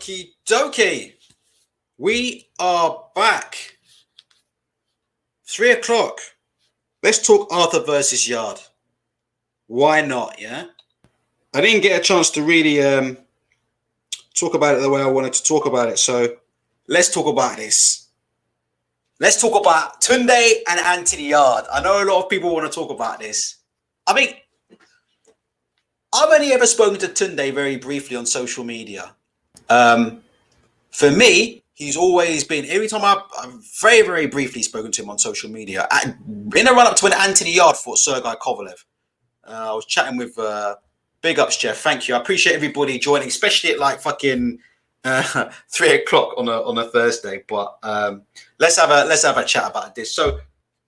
Okie dokie. We are back. 3 o'clock. Let's talk Arthur versus Yarde. Why not, yeah? I didn't get a chance to really talk about it the way I wanted to talk about it. So let's talk about this. Let's talk about Tunde and Anthony Yarde. I know a lot of people want to talk about this. I mean, I've only ever spoken to Tunde very briefly on social media. For me, he's always been, every time I've very, very briefly spoken to him on social media, in a run-up to when Anthony Yarde fought Sergei Kovalev. I was chatting with big ups, Jeff. Thank you. I appreciate everybody joining, especially at like fucking 3 o'clock on a Thursday. But let's have a chat about this. So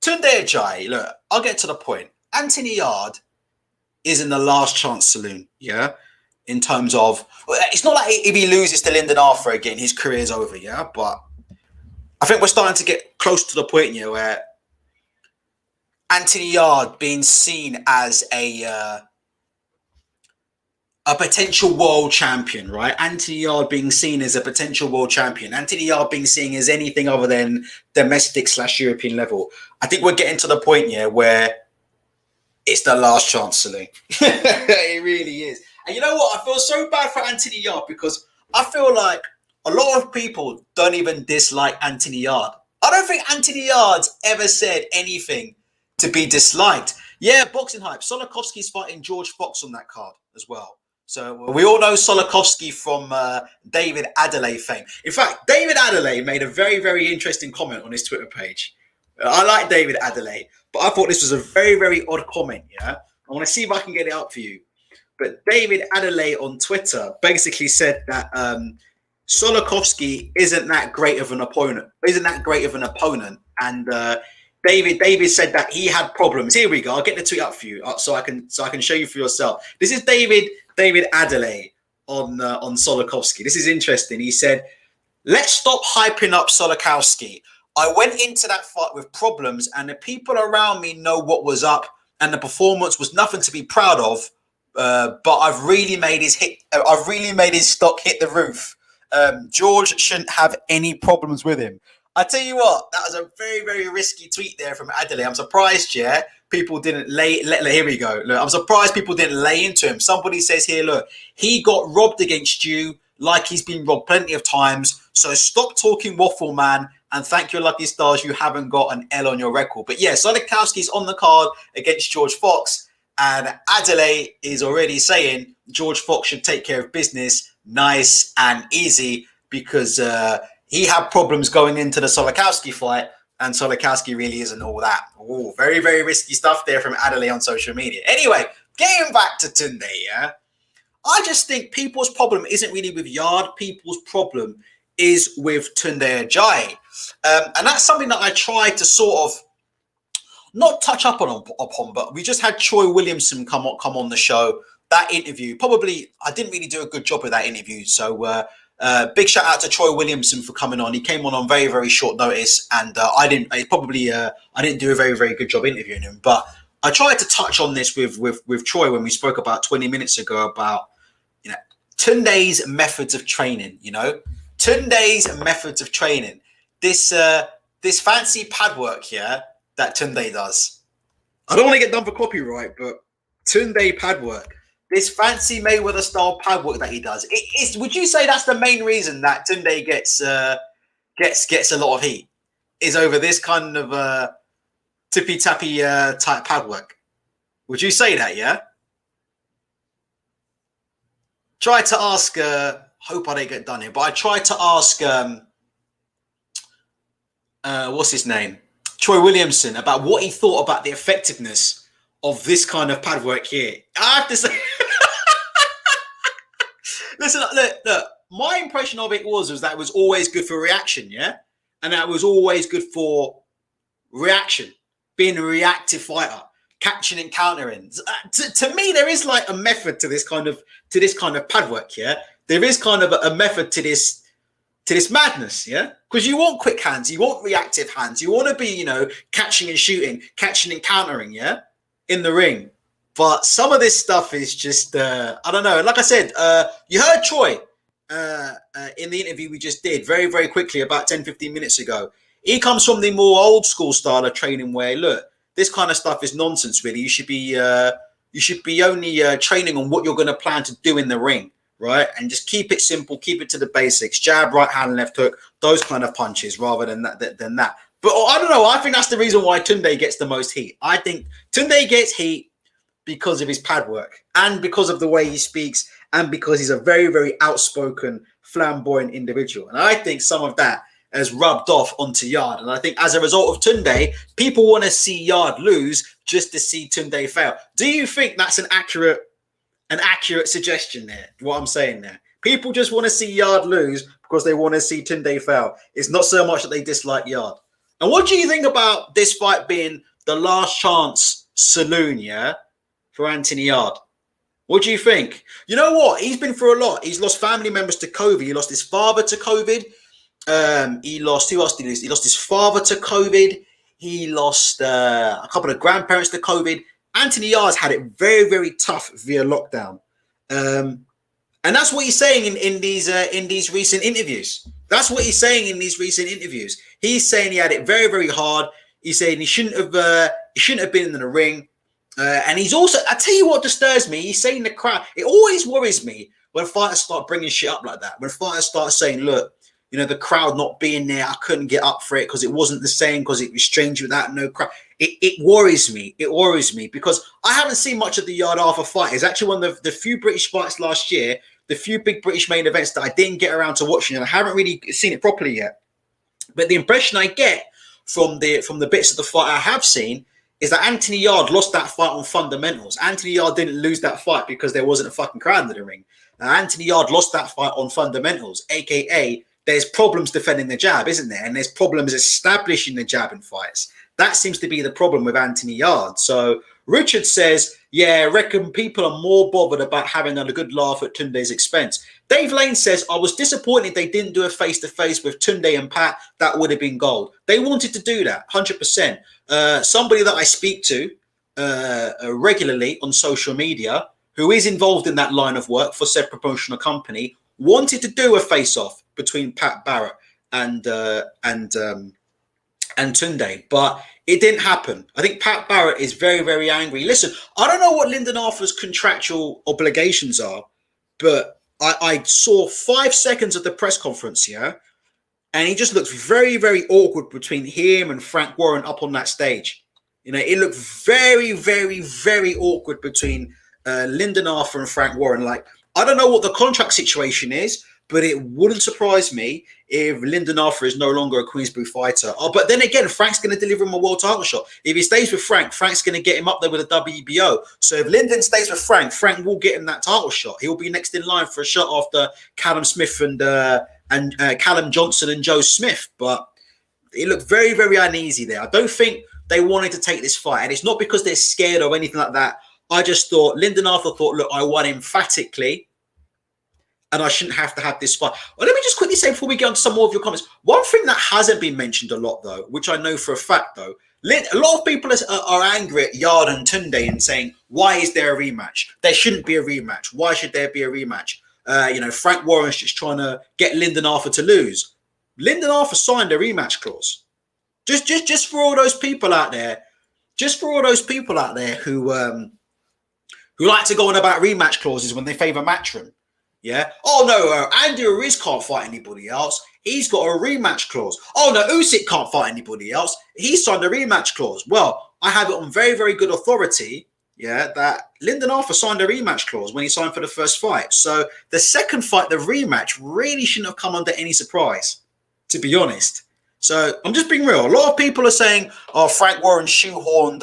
Tunde Ajaye, look, I'll get to the point. Anthony Yarde is in the last chance saloon, yeah? In terms of, it's not like if he loses to Lyndon Arthur again, his career's over, yeah? But I think we're starting to get close to the point here where Anthony Yarde being seen as a potential world champion, right? Anthony Yarde being seen as a potential world champion. Anthony Yarde being seen as anything other than domestic/European level. I think we're getting to the point here where it's the last chance saloon. It really is. And you know what? I feel so bad for Anthony Yarde because I feel like a lot of people don't even dislike Anthony Yarde. I don't think Anthony Yarde's ever said anything to be disliked. Yeah, boxing hype. Solokovsky's fighting George Fox on that card as well. So we all know Solokovsky from David Ajaye fame. In fact, David Ajaye made a very, very interesting comment on his Twitter page. I like David Ajaye, but I thought this was a very, very odd comment, yeah? I want to see if I can get it up for you. But David Ajaye on Twitter basically said that Solokovsky isn't that great of an opponent. And David said that he had problems. Here we go. I'll get the tweet up for you so I can show you for yourself. This is David Ajaye on Solokovsky. This is interesting. He said, "Let's stop hyping up Solokovsky. I went into that fight with problems, and the people around me know what was up, and the performance was nothing to be proud of. But I've really made his stock hit the roof. George shouldn't have any problems with him." I tell you what, that was a very, very risky tweet there from Ajaye. I'm surprised, yeah, people didn't here we go. Look, I'm surprised people didn't lay into him. Somebody says here, look, he got robbed against you like he's been robbed plenty of times. So stop talking waffle, man, and thank your lucky stars you haven't got an L on your record. But yeah, Solokovsky's on the card against George Fox, and Ajaye is already saying George Fox should take care of business nice and easy because he had problems going into the Solokovsky fight, and Solokovsky really isn't all that. Oh, very, very risky stuff there from Ajaye on social media. Anyway, getting back to Tunde, yeah? I just think people's problem isn't really with Yarde. People's problem is with Tunde Ajaye. And that's something that I tried to sort of not touch upon, but we just had Troy Williamson come on the show. That interview, probably, I didn't really do a good job with that interview. So big shout out to Troy Williamson for coming on. He came on very, very short notice, and I didn't do a very, very good job interviewing him. But I tried to touch on this with Troy when we spoke about 20 minutes ago about, you know, Tunde's methods of training. You know, Tunde's methods of training. This fancy pad work here that Tunde does. I don't want to get done for copyright, but Tunde pad work. This fancy Mayweather style pad work that he does. Would you say that's the main reason that Tunde gets a lot of heat? Is over this kind of tippy tappy type pad work? Would you say that? Yeah. Try to ask. Hope I don't get done here, but I tried to ask. What's his name? Troy Williamson about what he thought about the effectiveness of this kind of pad work here. I have to say, listen, look, my impression of it was that it was always good for reaction, yeah? And that was always good for reaction, being a reactive fighter, catching and countering. To me, there is like a method to this kind of pad work, yeah? There is kind of a method to this madness, yeah? Because you want quick hands, you want reactive hands, you want to be, you know, catching and shooting, catching and countering, yeah? In the ring. But some of this stuff is just, I don't know. Like I said, you heard Troy. in the interview we just did very, very quickly about 10, 15 minutes ago. He comes from the more old school style of training where, look, this kind of stuff is nonsense, really. You should be only training on what you're going to plan to do in the ring, right? And just keep it simple, keep it to the basics. Jab, right hand, left hook, those kind of punches rather than that. But I don't know. I think that's the reason why Tunde gets the most heat. I think Tunde gets heat because of his pad work and because of the way he speaks and because he's a very, very outspoken, flamboyant individual. And I think some of that has rubbed off onto Yarde. And I think as a result of Tunde, people want to see Yarde lose just to see Tunde fail. Do you think that's an accurate suggestion there, what I'm saying there? People just want to see Yarde lose because they want to see Tunde fail. It's not so much that they dislike Yarde. And what do you think about this fight being the last chance saloon, yeah, for Anthony Yarde? What do you think? You know what? He's been through a lot. He's lost family members to COVID. He lost his father to COVID. He lost, who else did he lose? He lost his father to COVID. He lost a couple of grandparents to COVID. Anthony Yarde's had it very, very tough via lockdown. And that's what he's saying in these recent interviews. That's what he's saying in these recent interviews. He's saying he had it very, very hard. He's saying he shouldn't have been in the ring. And he's also, I tell you what disturbs me. He's saying the crowd. It always worries me when fighters start bringing shit up like that. When fighters start saying, look, you know, the crowd not being there, I couldn't get up for it because it wasn't the same, because it was strange without no crowd. It worries me. It worries me because I haven't seen much of the Yarde Arthur fight. It's actually one of the few British fights last year, the few big British main events that I didn't get around to watching, and I haven't really seen it properly yet. But the impression I get from the bits of the fight I have seen is that Anthony Yarde lost that fight on fundamentals. Anthony Yarde didn't lose that fight because there wasn't a fucking crowd in the ring. Anthony Yarde lost that fight on fundamentals, aka there's problems defending the jab, isn't there? And there's problems establishing the jab in fights. That seems to be the problem with Anthony Yarde. So Richard says, yeah, I reckon people are more bothered about having a good laugh at Tunde's expense. Dave Lane says, I was disappointed they didn't do a face-to-face with Tunde and Pat. That would have been gold. They wanted to do that, 100%. Somebody that I speak to regularly on social media, who is involved in that line of work for said promotional company, wanted to do a face-off between Pat Barrett and Tunde, but it didn't happen. I think Pat Barrett is very, very angry. Listen, I don't know what Lyndon Arthur's contractual obligations are, but I saw 5 seconds of the press conference here, and he just looks very, very awkward between him and Frank Warren up on that stage. You know, it looked very, very, very awkward between Lyndon Arthur and Frank Warren. Like, I don't know what the contract situation is, but it wouldn't surprise me if Lyndon Arthur is no longer a Queensberry fighter. Oh, but then again, Frank's going to deliver him a world title shot. If he stays with Frank, Frank's going to get him up there with a WBO. So if Lyndon stays with Frank, Frank will get him that title shot. He'll be next in line for a shot after Callum Smith and Callum Johnson and Joe Smith. But it looked very, very uneasy there. I don't think they wanted to take this fight. And it's not because they're scared or anything like that. I just thought, Lyndon Arthur thought, look, I won emphatically, and I shouldn't have to have this fight. Well, let me just quickly say before we get on to some more of your comments, one thing that hasn't been mentioned a lot, though, which I know for a fact, though, a lot of people are angry at Yarde and Tunde and saying, why is there a rematch? There shouldn't be a rematch. Why should there be a rematch? You know, Frank Warren's just trying to get Lyndon Arthur to lose. Lyndon Arthur signed a rematch clause. Just for all those people out there, who like to go on about rematch clauses when they favour Matchroom. Yeah. Oh no, Andy Ruiz can't fight anybody else. He's got a rematch clause. Oh no, Usyk can't fight anybody else. He signed a rematch clause. Well, I have it on very, very good authority, yeah, that Lyndon Arthur signed a rematch clause when he signed for the first fight. So the second fight, the rematch, really shouldn't have come under any surprise, to be honest. So I'm just being real. A lot of people are saying, oh, Frank Warren shoehorned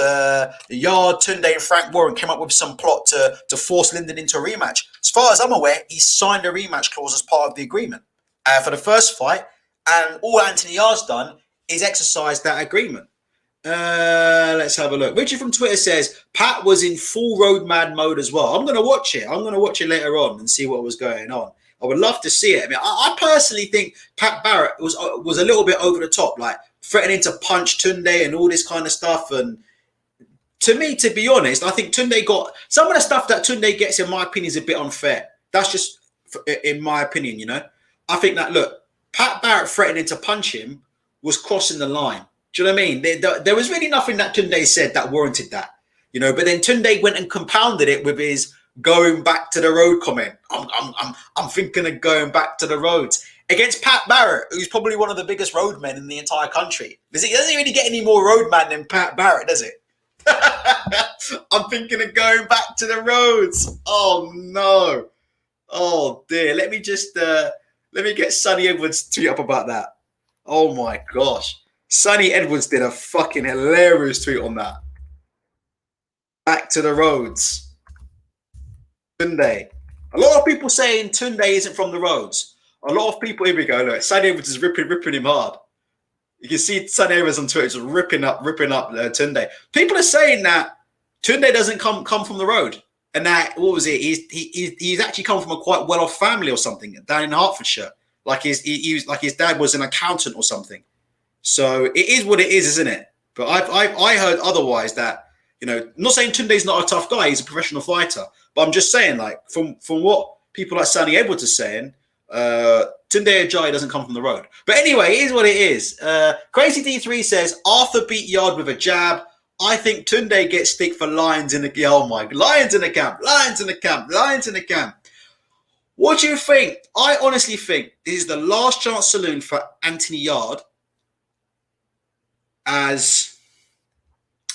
Yarde, Tunde and Frank Warren came up with some plot to force Lyndon into a rematch. As far as I'm aware, he signed a rematch clause as part of the agreement for the first fight. And all Anthony Yarde's done is exercise that agreement. Let's have a look. Richard from Twitter says, Pat was in full road mad mode as well. I'm going to watch it. I'm going to watch it later on and see what was going on. I would love to see it. I mean, I personally think Pat Barrett was a little bit over the top, like threatening to punch Tunde and all this kind of stuff. And to me, to be honest, I think Tunde got some of the stuff that Tunde gets, in my opinion, is a bit unfair. That's just in my opinion, you know. I think that, look, Pat Barrett threatening to punch him was crossing the line. Do you know what I mean? There was really nothing that Tunde said that warranted that, you know. But then Tunde went and compounded it with his going back to the road comment. I'm thinking of going back to the roads against Pat Barrett, who's probably one of the biggest roadmen in the entire country. It doesn't really get any more roadman than Pat Barrett, does it? I'm thinking of going back to the roads. Oh no. Oh dear. Let me get Sonny Edwards to tweet up about that. Oh my gosh. Sonny Edwards did a fucking hilarious tweet on that. Back to the roads. Tunde. A lot of people saying Tunde isn't from the roads. A lot of people, here we go, look, Sonny Edwards is ripping him hard. You can see Sonny Edwards on Twitter just ripping up Tunde. People are saying that Tunde doesn't come from the road. And that, what was it? He's actually come from a quite well-off family or something down in Hertfordshire. Like his dad was an accountant or something. So it is what it is, isn't it? But I heard otherwise, that, you know, I'm not saying Tunde's not a tough guy, he's a professional fighter. But I'm just saying, like, from what people like Sonny Edwards are saying, Tunde Ajaye doesn't come from the road. But anyway, it is what it is. Crazy D3 says, Arthur beat Yarde with a jab. I think Tunde gets stick for lions in the... Oh my... Lions in the camp. Lions in the camp. Lions in the camp. What do you think? I honestly think this is the last chance saloon for Anthony Yarde. As...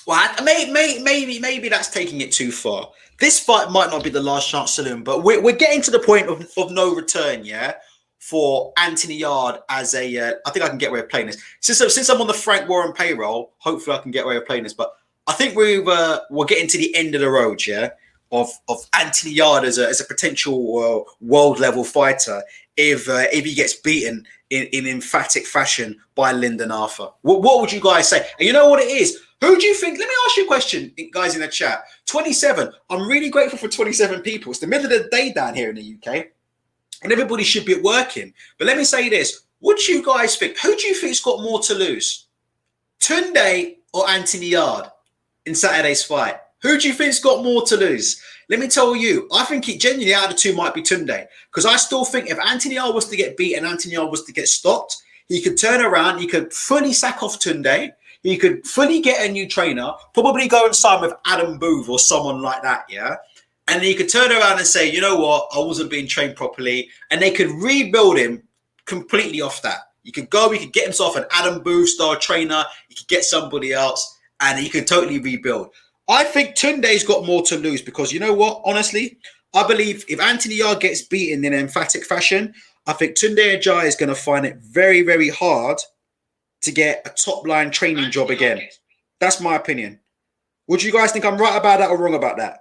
Well, maybe that's taking it too far. This fight might not be the last chance saloon, but we're getting to the point of no return, yeah, for Anthony Yarde as a... I think I can get away with playing this. Since I'm on the Frank Warren payroll, hopefully I can get away with playing this. But I think we're getting to the end of the road, yeah, of Anthony Yarde as a potential world level fighter if he gets beaten in emphatic fashion by Lyndon Arthur. What would you guys say? And you know what it is? Who do you think? Let me ask you a question, guys, in the chat. 27. I'm really grateful for 27 people. It's the middle of the day down here in the UK, and everybody should be at working. But let me say this. What do you guys think? Who do you think's got more to lose? Tunde or Anthony Yarde in Saturday's fight? Who do you think's got more to lose? Let me tell you, I think it genuinely out of the two might be Tunde. Because I still think if Anthony Yarde was to get beat and Anthony Yarde was to get stopped, he could turn around, he could fully sack off Tunde, he could fully get a new trainer, probably go and sign with Adam Booth or someone like that, yeah? And he could turn around and say, you know what, I wasn't being trained properly. And they could rebuild him completely off that. He could get himself an Adam Booth style trainer, he could get somebody else, and he could totally rebuild. I think Tunde's got more to lose because, you know what, honestly, I believe if Anthony Yarde gets beaten in an emphatic fashion, I think Tunde Ajaye is going to find it very, very hard to get a top-line training job again. That's my opinion. Would you guys think I'm right about that or wrong about that?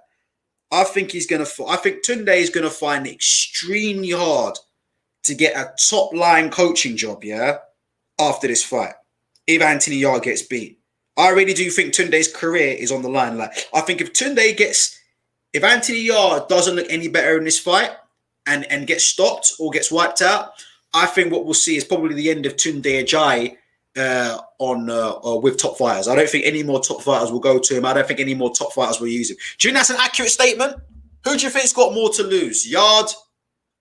I think Tunde is going to find it extremely hard to get a top-line coaching job, yeah, after this fight, if Anthony Yarde gets beat. I really do think Tunde's career is on the line. Like, I think if Anthony Yarde doesn't look any better in this fight and gets stopped or gets wiped out, I think what we'll see is probably the end of Tunde Ajaye with top fighters. I don't think any more top fighters will go to him. I don't think any more top fighters will use him. Do you think that's an accurate statement? Who do you think's got more to lose, Yarde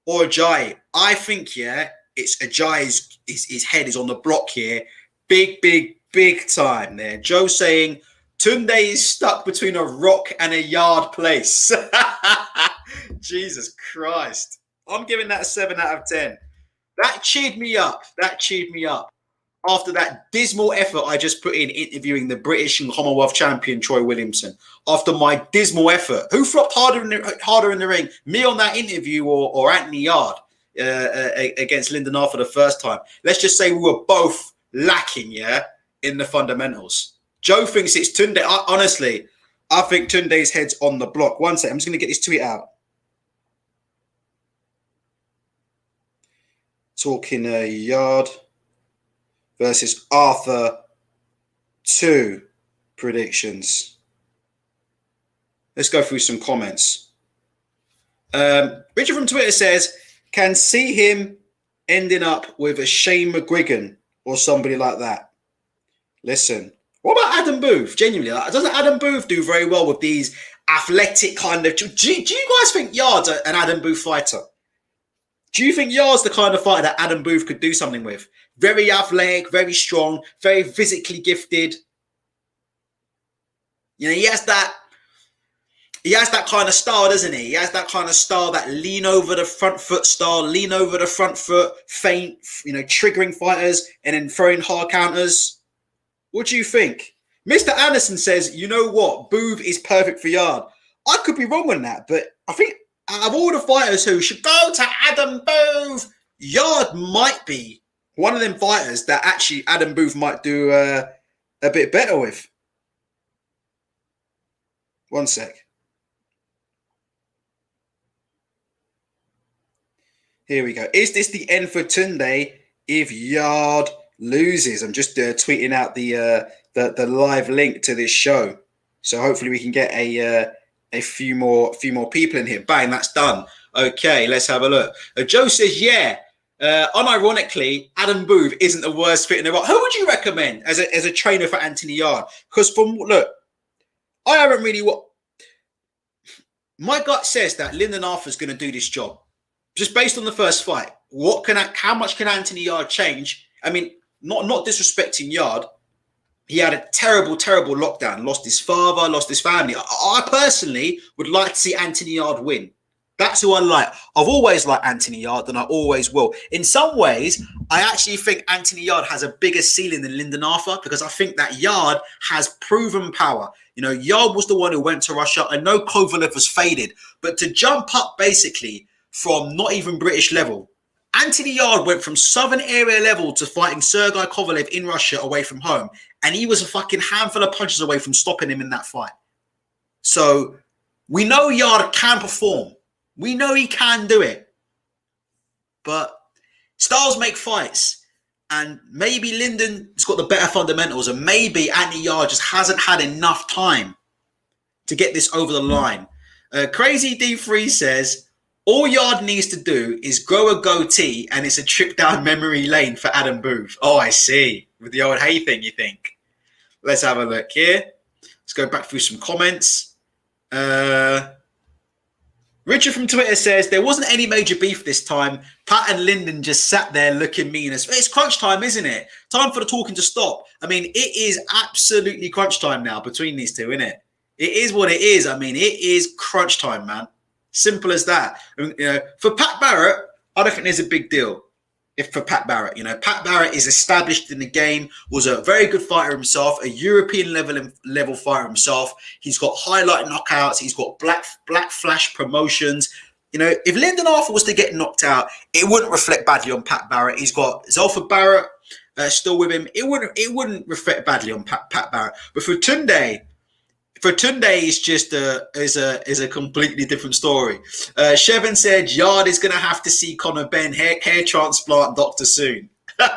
or Ajaye? I think, yeah, it's Ajaye's his head is on the block here. Big time there. Joe saying Tunde is stuck between a rock and a Yarde place. Jesus Christ. I'm giving that a 7 out of 10. That cheered me up. After that dismal effort I just put in interviewing the British and Commonwealth champion Troy Williamson. After my dismal effort. Who flopped harder in the ring? Me on that interview or Anthony Yarde against Lyndon Arthur the first time? Let's just say we were both lacking, yeah, in the fundamentals. Joe thinks it's Tunde. Honestly, I think Tunde's head's on the block. One second, I'm just going to get this tweet out. Talking Yarde versus Arthur 2 predictions. Let's go through some comments. Richard from Twitter says, can see him ending up with a Shane McGuigan or somebody like that. Listen, what about Adam Booth? Genuinely, doesn't Adam Booth do very well with these athletic kind of... Do you guys think Yarde's an Adam Booth fighter? Do you think Yarde's the kind of fighter that Adam Booth could do something with? Very athletic, very strong, very physically gifted. You know, he has that kind of style, doesn't he? He has that kind of style, that lean over the front foot style, lean over the front foot, feint, you know, triggering fighters and then throwing hard counters. What do you think? Mr. Anderson says, you know what? Booth is perfect for Yarde. I could be wrong on that, but I think out of all the fighters who should go to Adam Booth, Yarde might be one of them fighters that actually Adam Booth might do a bit better with. One sec. Here we go. Is this the end for Tunde if Yarde loses? I'm just tweeting out the live link to this show, so hopefully we can get a few more people in here. Bang, that's done. Okay, let's have a look. Joe says, yeah. Unironically, Adam Booth isn't the worst fit in the world. Who would you recommend as a trainer for Anthony Yarde? Because I haven't really my gut says that Lyndon Arthur's going to do this job. Just based on the first fight, how much can Anthony Yarde change? I mean, not disrespecting Yarde. He had a terrible, terrible lockdown. Lost his father, lost his family. I personally would like to see Anthony Yarde win. That's who I like. I've always liked Anthony Yarde, and I always will. In some ways, I actually think Anthony Yarde has a bigger ceiling than Lyndon Arthur, because I think that Yarde has proven power. You know, Yarde was the one who went to Russia. I know Kovalev was faded, but to jump up basically from not even British level, Anthony Yarde went from Southern area level to fighting Sergei Kovalev in Russia away from home. And he was a fucking handful of punches away from stopping him in that fight. So we know Yarde can perform. We know he can do it. But styles make fights. And maybe Lyndon's got the better fundamentals. And maybe Anthony Yarde just hasn't had enough time to get this over the line. Crazy D3 says, all Yarde needs to do is grow a goatee and it's a trip down memory lane for Adam Booth. Oh, I see. With the old hay thing, you think? Let's have a look here. Let's go back through some comments. Richard from Twitter says, there wasn't any major beef this time. Pat and Lyndon just sat there looking mean. It's crunch time, isn't it? Time for the talking to stop. I mean, it is absolutely crunch time now between these two, isn't it? It is what it is. I mean, it is crunch time, man. Simple as that. You know, for Pat Barrett, I don't think there's a big deal. If for Pat Barrett, you know, Pat Barrett is established in the game, was a very good fighter himself, a European level fighter himself. He's got highlight knockouts. He's got black flash promotions. You know, if Lyndon Arthur was to get knocked out, it wouldn't reflect badly on Pat Barrett. He's got Zulfa Barrett still with him. It wouldn't reflect badly on Pat Barrett. But for Tunde, it's just is a completely different story. Shevin said Yarde is going to have to see Conor Benn hair transplant doctor soon. Do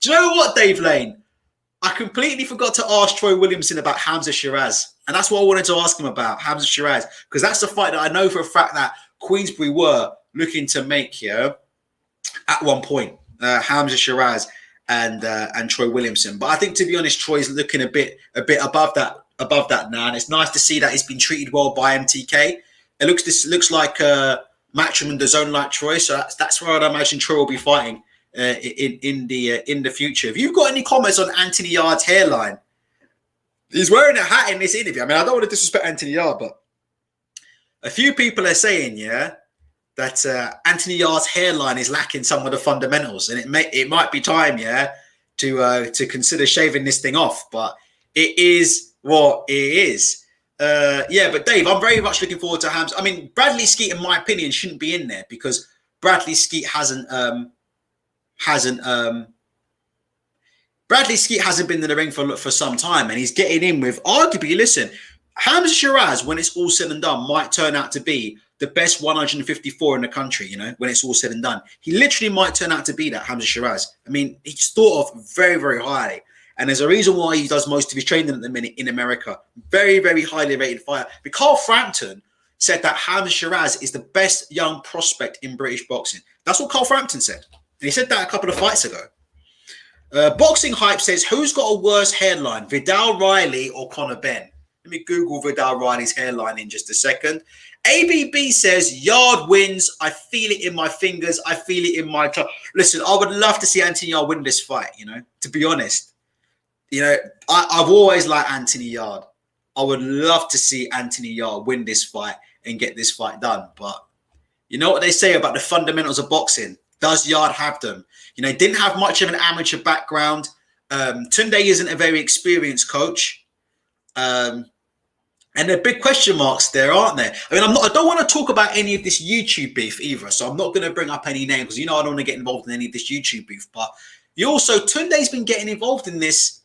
you know what, Dave Lane? I completely forgot to ask Troy Williamson about Hamza Shiraz. And that's what I wanted to ask him about, Hamza Shiraz. Because that's the fight that I know for a fact that Queensbury were looking to make here at one point. Hamza Shiraz and Troy Williamson. But I think, to be honest, Troy's looking a bit above that now, and it's nice to see that he's been treated well by MTK. This looks like Matchroom and DAZN like Troy, so that's where I'd imagine Troy will be fighting in the future. If you've got any comments on Anthony Yarde's hairline, he's wearing a hat in this interview. I mean, I don't want to disrespect Anthony Yarde, but a few people are saying, that Anthony Yarde's hairline is lacking some of the fundamentals, and it might be time, to consider shaving this thing off. But it is what it is. But Dave, I'm very much looking forward to Hamza. I mean, Bradley Skeet, in my opinion, shouldn't be in there because Bradley Skeet hasn't been in the ring for some time, and he's getting in with arguably. Listen, Hamza Shiraz, when it's all said and done, might turn out to be the best 154 in the country. You know, when it's all said and done, he literally might turn out to be that, Hamza Shiraz. I mean, he's thought of very, very highly. And there's a reason why he does most of his training at the minute in America. Very, very highly rated fighter. But Carl Frampton said that Hamza Shiraz is the best young prospect in British boxing. That's what Carl Frampton said. And he said that a couple of fights ago. Boxing Hype says, who's got a worse headline, Vidal Riley or Conor Benn? Let me Google Vidal Riley's hairline in just a second. ABB says, Yarde wins. I feel it in my fingers. I feel it in my toe. Listen, I would love to see Anthony Yarde win this fight, to be honest. I've always liked Anthony Yarde. I would love to see Anthony Yarde win this fight and get this fight done. But you know what they say about the fundamentals of boxing? Does Yarde have them? Didn't have much of an amateur background. Tunde isn't a very experienced coach. And there are big question marks there, aren't there? I mean, I don't want to talk about any of this YouTube beef either, so I'm not going to bring up any names because I don't want to get involved in any of this YouTube beef. But Tunde's been getting involved in this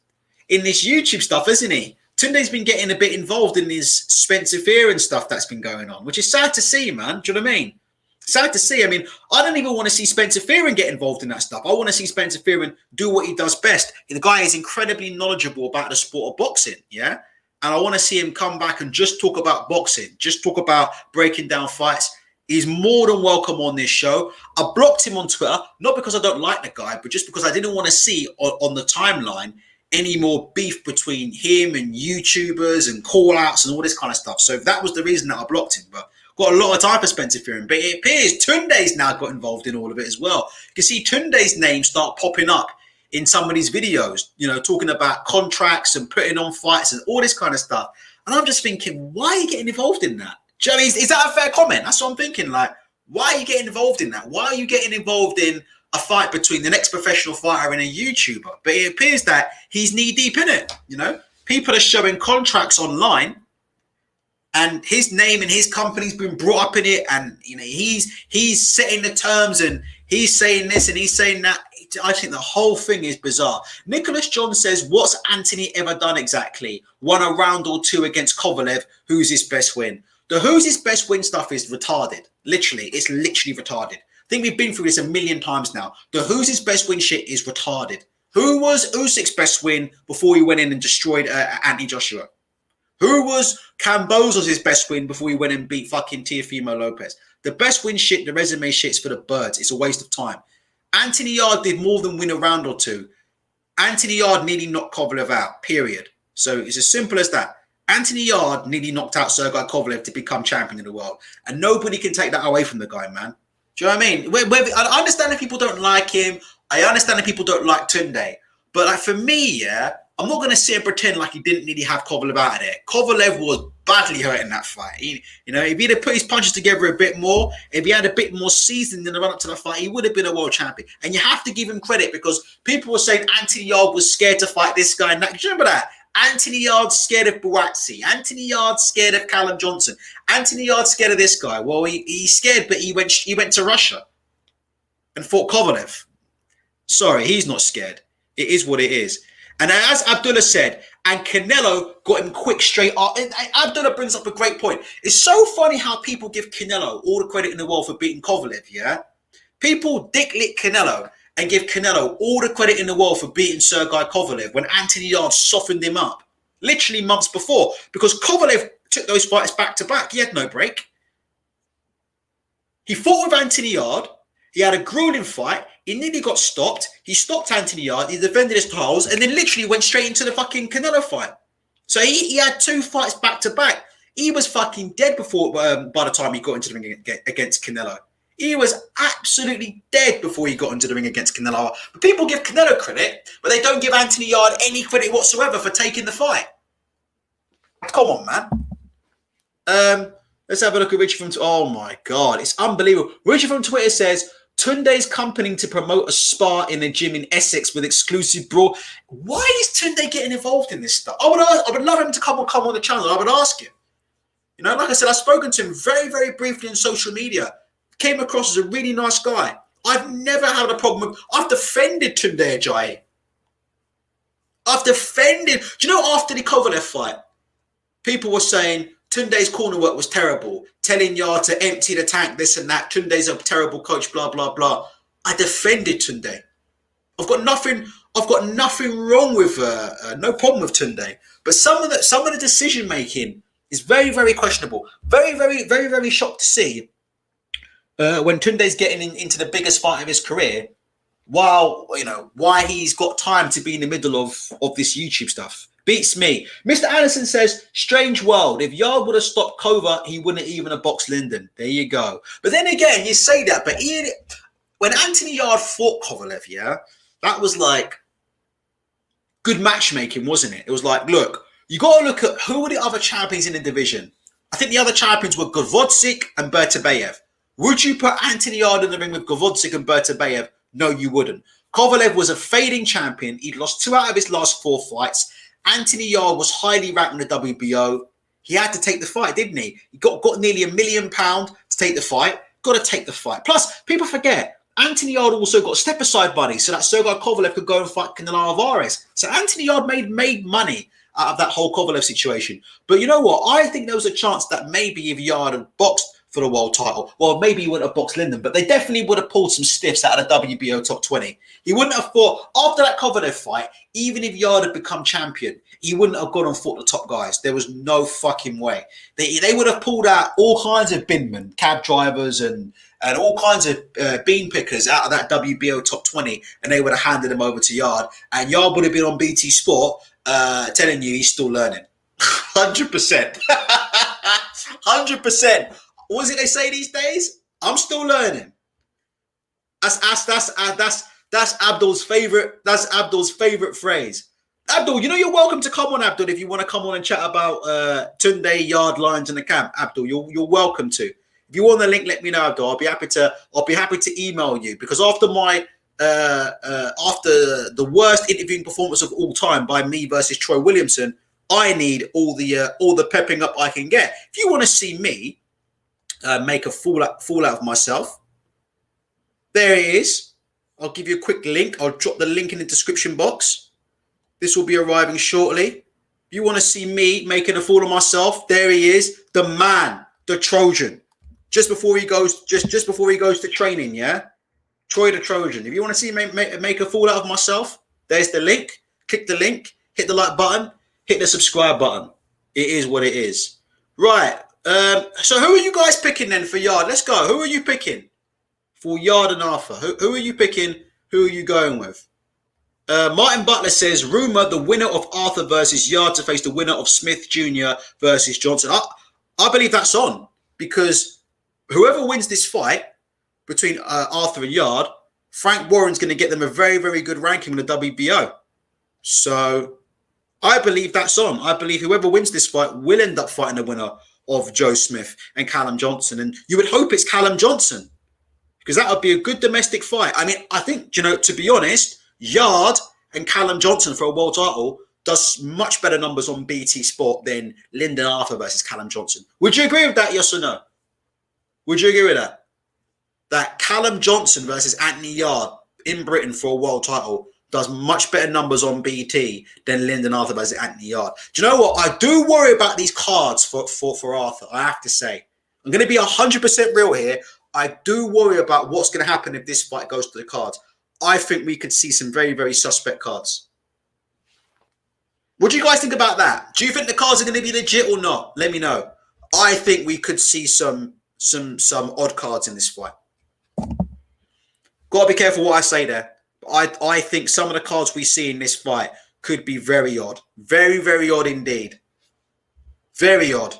YouTube stuff, isn't he? Tunde's been getting a bit involved in this Spencer Fearon stuff that's been going on, which is sad to see, man. Do you know what I mean? Sad to see. I mean, I don't even want to see Spencer Fearon get involved in that stuff. I want to see Spencer Fearon do what he does best. The guy is incredibly knowledgeable about the sport of boxing, yeah? And I want to see him come back and just talk about boxing, just talk about breaking down fights. He's more than welcome on this show. I blocked him on Twitter, not because I don't like the guy, but just because I didn't want to see on the timeline any more beef between him and YouTubers and call-outs and all this kind of stuff. So that was the reason that I blocked him. But got a lot of time for Spencer Fearon. But it appears Tunde's now got involved in all of it as well. You can see Tunde's name start popping up in some of these videos, talking about contracts and putting on fights and all this kind of stuff. And I'm just thinking, why are you getting involved in that? Do you know what I mean? Is that a fair comment? That's what I'm thinking. Like, why are you getting involved in that? Why are you getting involved in a fight between the next professional fighter and a YouTuber? But it appears that he's knee deep in it. People are showing contracts online and his name and his company's been brought up in it. And, he's setting the terms and he's saying this and he's saying that. I think the whole thing is bizarre. Nicholas John says, what's Anthony ever done exactly? Won a round or two against Kovalev. Who's his best win? The who's his best win stuff is retarded. Literally, it's literally retarded. I think we've been through this a million times now. The who's his best win shit is retarded. Who was Usyk's best win before he went in and destroyed Anthony Joshua? Who was Cambozo's best win before he went and beat fucking Teofimo Lopez? The best win shit, the resume shit's for the birds. It's a waste of time. Anthony Yarde did more than win a round or two. Anthony Yarde nearly knocked Kovalev out, period. So it's as simple as that. Anthony Yarde nearly knocked out Sergey Kovalev to become champion of the world. And nobody can take that away from the guy, man. Do you know what I mean? I understand if people don't like him. I understand if people don't like Tunde. But like for me, yeah, I'm not going to sit and pretend like he didn't really have Kovalev out of there. Kovalev was badly hurt in that fight. If he'd have put his punches together a bit more, if he had a bit more seasoning in the run-up to the fight, he would have been a world champion. And you have to give him credit because people were saying Anthony Yarde was scared to fight this guy. And that. Do you remember that? Anthony Yarde's scared of Buatsi. Anthony Yarde's scared of Callum Johnson. Anthony Yarde's scared of this guy. Well, he's scared, but he went to Russia and fought Kovalev. Sorry, he's not scared. It is what it is. And as Abdullah said, and Canelo got him quick straight up. And Abdullah brings up a great point. It's so funny how people give Canelo all the credit in the world for beating Kovalev, yeah? People dick-lick Canelo and give Canelo all the credit in the world for beating Sergey Kovalev when Anthony Yarde softened him up, literally months before, because Kovalev took those fights back-to-back. He had no break. He fought with Anthony Yarde. He had a grueling fight. He nearly got stopped. He stopped Anthony Yarde. He defended his titles and then literally went straight into the fucking Canelo fight. So he had two fights back-to-back. He was fucking dead before by the time he got into the ring against Canelo. He was absolutely dead before he got into the ring against Canelo. But people give Canelo credit, but they don't give Anthony Yarde any credit whatsoever for taking the fight. Come on, man. Let's have a look at Richard from... Oh, my God. It's unbelievable. Richard from Twitter says, Tunde's company to promote a spa in a gym in Essex with exclusive brawl. Why is Tunde getting involved in this stuff? I would love him to come on the channel. I would ask him. Like I said, I've spoken to him very, very briefly on social media. Came across as a really nice guy. I've never had a problem with... I've defended Tunde Ajaye. I've defended... Do you know after the Kovalev fight, people were saying Tunde's corner work was terrible, telling Yarde to empty the tank, this and that. Tunde's a terrible coach, blah, blah, blah. I defended Tunde. I've got nothing wrong with... no problem with Tunde. But some of the decision-making is very, very questionable. Very, very, very, very shocked to see when Tunde's getting into the biggest fight of his career, while why he's got time to be in the middle of this YouTube stuff. Beats me. Mr. Anderson says, strange world. If Yarde would have stopped Kova, he wouldn't even have boxed Linden. There you go. But then again, you say that, but when Anthony Yarde fought Kovalev, yeah, that was like good matchmaking, wasn't it? It was like, look, you got to look at who were the other champions in the division. I think the other champions were Gvozdyk and Bertabayev. Would you put Anthony Yarde in the ring with Gvozdyk and Bertabayev? No, you wouldn't. Kovalev was a fading champion. He'd lost 2 out of his last 4 fights. Anthony Yarde was highly ranked in the WBO. He had to take the fight, didn't he? He got nearly £1 million to take the fight. Got to take the fight. Plus, people forget, Anthony Yarde also got step-aside money so that Sergey Kovalev could go and fight Canelo Alvarez. So Anthony Yarde made money out of that whole Kovalev situation. But you know what? I think there was a chance that maybe if Yarde had boxed for the world title, well, maybe he wouldn't have boxed Linden, but they definitely would have pulled some stiffs out of the WBO top 20. He wouldn't have fought, after that Kovalev fight, even if Yarde had become champion, he wouldn't have gone and fought the top guys. There was no fucking way. They would have pulled out all kinds of binmen, cab drivers, and all kinds of bean pickers out of that WBO top 20, and they would have handed them over to Yarde, and Yarde would have been on BT Sport telling you he's still learning. 100%. 100%. What is it they say these days? I'm still learning. That's Abdul's favorite. That's Abdul's favorite phrase. Abdul, you know you're welcome to come on, Abdul, if you want to come on and chat about Tunde, Yarde, lines in the camp. Abdul, you're welcome to. If you want the link, let me know, Abdul. I'll be happy to email you, because after the worst interviewing performance of all time by me versus Troy Williamson, I need all the pepping up I can get. If you want to see me make a fool out of myself, there it is. I'll give you a quick link. I'll drop the link in the description box. This will be arriving shortly. If you want to see me making a fool of myself, there he is, the man, the Trojan. Just before he goes to training, yeah? Troy the Trojan. If you want to see me make a fool out of myself, there's the link. Click the link, hit the like button, hit the subscribe button. It is what it is. Right. So who are you guys picking then for Yarde? Let's go. Who are you picking for Yarde and Arthur? Who are you picking? Who are you going with? Martin Butler says, rumor the winner of Arthur versus Yarde to face the winner of Smith Jr. versus Johnson. I believe that's on, because whoever wins this fight between Arthur and Yarde, Frank Warren's going to get them a very, very good ranking in the WBO. So I believe that's on. I believe whoever wins this fight will end up fighting the winner of Joe Smith and Callum Johnson. And you would hope it's Callum Johnson, because that would be a good domestic fight. I mean, I think, to be honest, Yarde and Callum Johnson for a world title does much better numbers on BT Sport than Lyndon Arthur versus Callum Johnson. Would you agree with that, yes or no? Would you agree with that? That Callum Johnson versus Anthony Yarde in Britain for a world title does much better numbers on BT than Lyndon Arthur versus Anthony Yarde. Do you know what? I do worry about these cards for Arthur, I have to say. I'm going to be 100% real here. I do worry about what's going to happen if this fight goes to the cards. I think we could see some very, very suspect cards. What do you guys think about that? Do you think the cards are going to be legit or not? Let me know. I think we could see some odd cards in this fight. Got to be careful what I say there. I think some of the cards we see in this fight could be very odd. Very, very odd indeed. Very odd.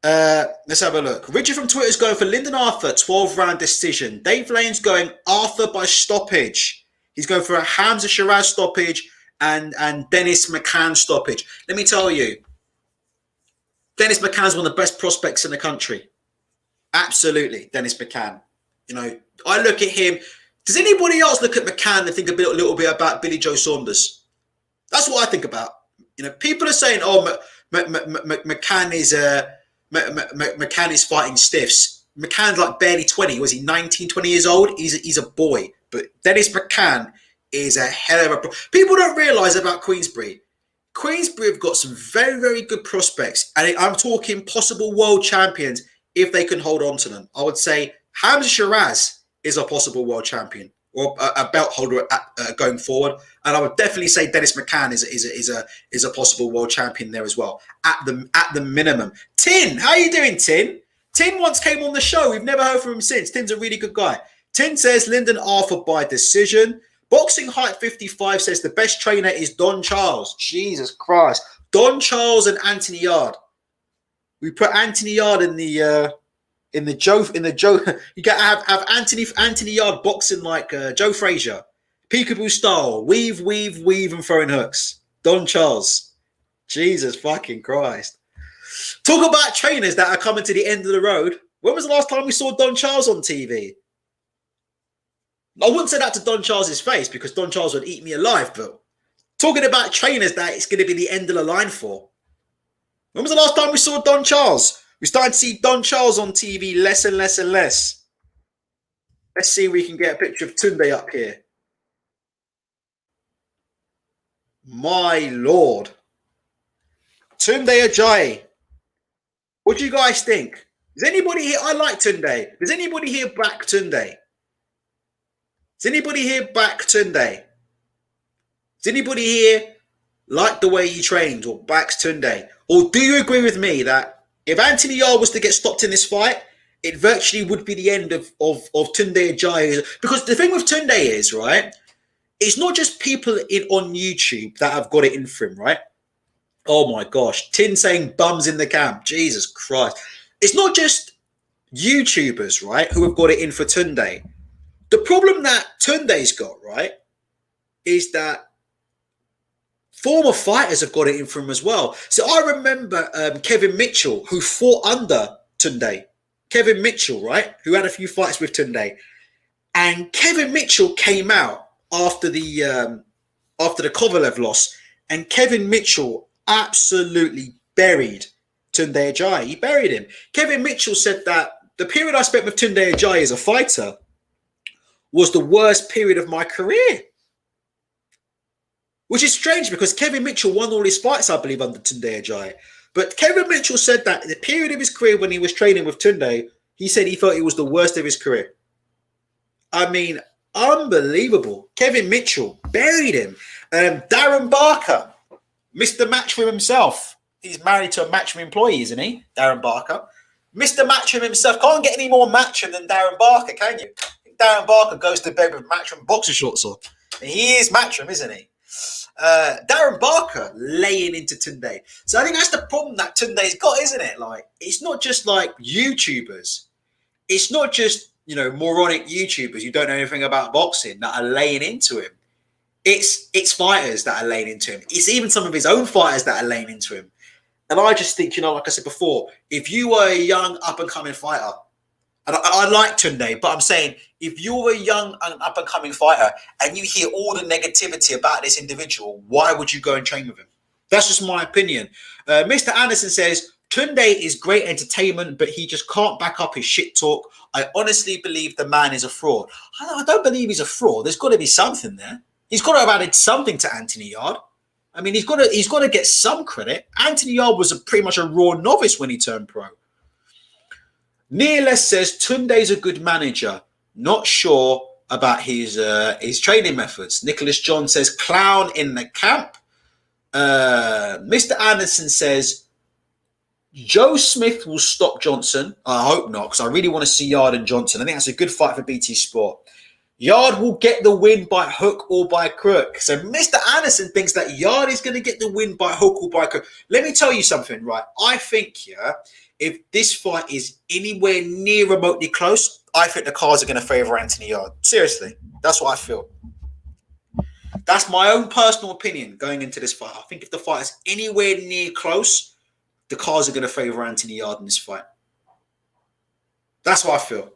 Let's have a look. Richard from Twitter is going for Lyndon Arthur, 12-round decision. Dave Lane's going Arthur by stoppage. He's going for a Hamza Shiraz stoppage and Dennis McCann stoppage. Let me tell you, Dennis McCann's one of the best prospects in the country. Absolutely, Dennis McCann. I look at him. Does anybody else look at McCann and think a little bit about Billy Joe Saunders? That's what I think about. People are saying, "Oh, McCann is fighting stiffs." McCann's like barely 20. Was he 19, 20 years old? He's a boy. But Dennis McCann is a hell of a... People don't realise about Queensbury. Queensbury have got some very, very good prospects. And I'm talking possible world champions if they can hold on to them. I would say Hamza Shiraz is a possible world champion or a belt holder going forward. And I would definitely say Dennis McCann is a possible world champion there as well, at the minimum. Tin, how are you doing, Tin? Tin once came on the show. We've never heard from him since. Tin's a really good guy. Tin says Lyndon Arthur by decision. Boxing Height 55 says the best trainer is Don Charles. Jesus Christ. Don Charles and Anthony Yarde. We put Anthony Yarde in the Joe. You got to have Anthony Yarde boxing like Joe Frazier. Peekaboo style. Weave, and throwing hooks. Don Charles. Jesus fucking Christ. Talk about trainers that are coming to the end of the road. When was the last time we saw Don Charles on TV? I wouldn't say that to Don Charles' face because Don Charles would eat me alive, but talking about trainers that it's going to be the end of the line for. When was the last time we saw Don Charles? We're starting to see Don Charles on TV less and less and less. Let's see if we can get a picture of Tunde up here. My Lord. Tunde Ajaye. What do you guys think? Does anybody here? I like Tunde. Does anybody here back Tunde? Does anybody here back Tunde? Does anybody here like the way he trains or backs Tunde? Or do you agree with me that if Anthony Yarde was to get stopped in this fight, it virtually would be the end of Tunde Ajaye? Because the thing with Tunde is, right, it's not just people on YouTube that have got it in for him, right? Oh my gosh. Tin saying bums in the camp. Jesus Christ. It's not just YouTubers, right, who have got it in for Tunde. The problem that Tunde's got, right, is that former fighters have got it in for him as well. So I remember Kevin Mitchell, who fought under Tunde. Kevin Mitchell, right, who had a few fights with Tunde. And Kevin Mitchell came out after the Kovalev loss, and Kevin Mitchell absolutely buried Tunde Ajaye. He buried him. Kevin Mitchell said that the period I spent with Tunde Ajaye as a fighter was the worst period of my career. Which is strange because Kevin Mitchell won all his fights, I believe, under Tunde Ajaye. But Kevin Mitchell said that the period of his career when he was training with Tunde, he said he thought it was the worst of his career. I mean, unbelievable. Kevin Mitchell buried him. Darren Barker, Mr. Matchroom himself. He's married to a Matchroom employee, isn't he? Darren Barker. Mr. Matchroom himself. Can't get any more Matchroom than Darren Barker, can you? Darren Barker goes to bed with Matchroom boxer shorts on. He is Matchroom, isn't he? Darren Barker laying into Tunde. So I think that's the problem that Tunde's got, isn't it? Like, it's not just like YouTubers. It's not just, you know, moronic YouTubers who don't know anything about boxing that are laying into him. It's fighters that are laying into him. It's even some of his own fighters that are laying into him. And I just think, you know, like I said before, if you were a young up-and-coming fighter, and I like Tunde, but I'm saying if you're a young and up-and-coming fighter and you hear all the negativity about this individual, why would you go and train with him? That's just my opinion. Mr. Anderson says, Tunde is great entertainment, but he just can't back up his shit talk. I honestly believe the man is a fraud. I don't believe he's a fraud. There's got to be something there. He's got to have added something to Anthony Yarde. I mean, he's got to get some credit. Anthony Yarde was pretty much a raw novice when he turned pro. Nearless says Tunde's a good manager. Not sure about his training methods. Nicholas John says clown in the camp. Mr. Anderson says Joe Smith will stop Johnson. I hope not, because I really want to see Yarde and Johnson. I think that's a good fight for BT Sport. Yarde will get the win by hook or by crook. So Mr. Anderson thinks that Yarde is going to get the win by hook or by crook. Let me tell you something, right? I think, yeah, if this fight is anywhere near remotely close, I think the cards are going to favour Anthony Yarde. Seriously, that's what I feel. That's my own personal opinion going into this fight. I think if the fight is anywhere near close, the cards are going to favour Anthony Yarde in this fight. That's what I feel.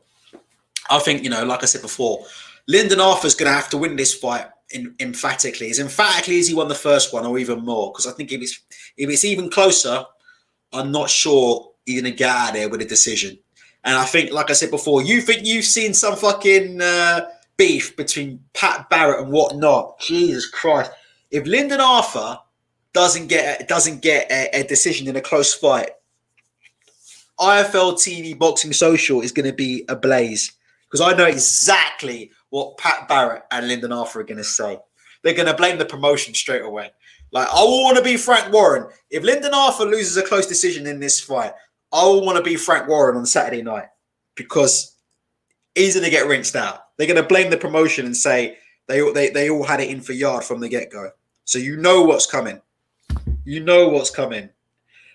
I think, you know, like I said before, Lyndon Arthur's going to have to win this fight emphatically. As emphatically as he won the first one, or even more. Because I think if it's even closer, I'm not sure he's going to get out of there with a decision. And I think, like I said before, you think you've seen some fucking beef between Pat Barrett and whatnot. Jesus Christ. If Lyndon Arthur doesn't get a decision in a close fight, IFL TV Boxing Social is going to be ablaze. Because I know exactly what Pat Barrett and Lyndon Arthur are going to say. They're going to blame the promotion straight away. Like, I will want to be Frank Warren. If Lyndon Arthur loses a close decision in this fight, I will want to be Frank Warren on Saturday night. Because he's going to get rinsed out. They're going to blame the promotion and say They all had it in for Yarde from the get-go. So you know what's coming. You know what's coming.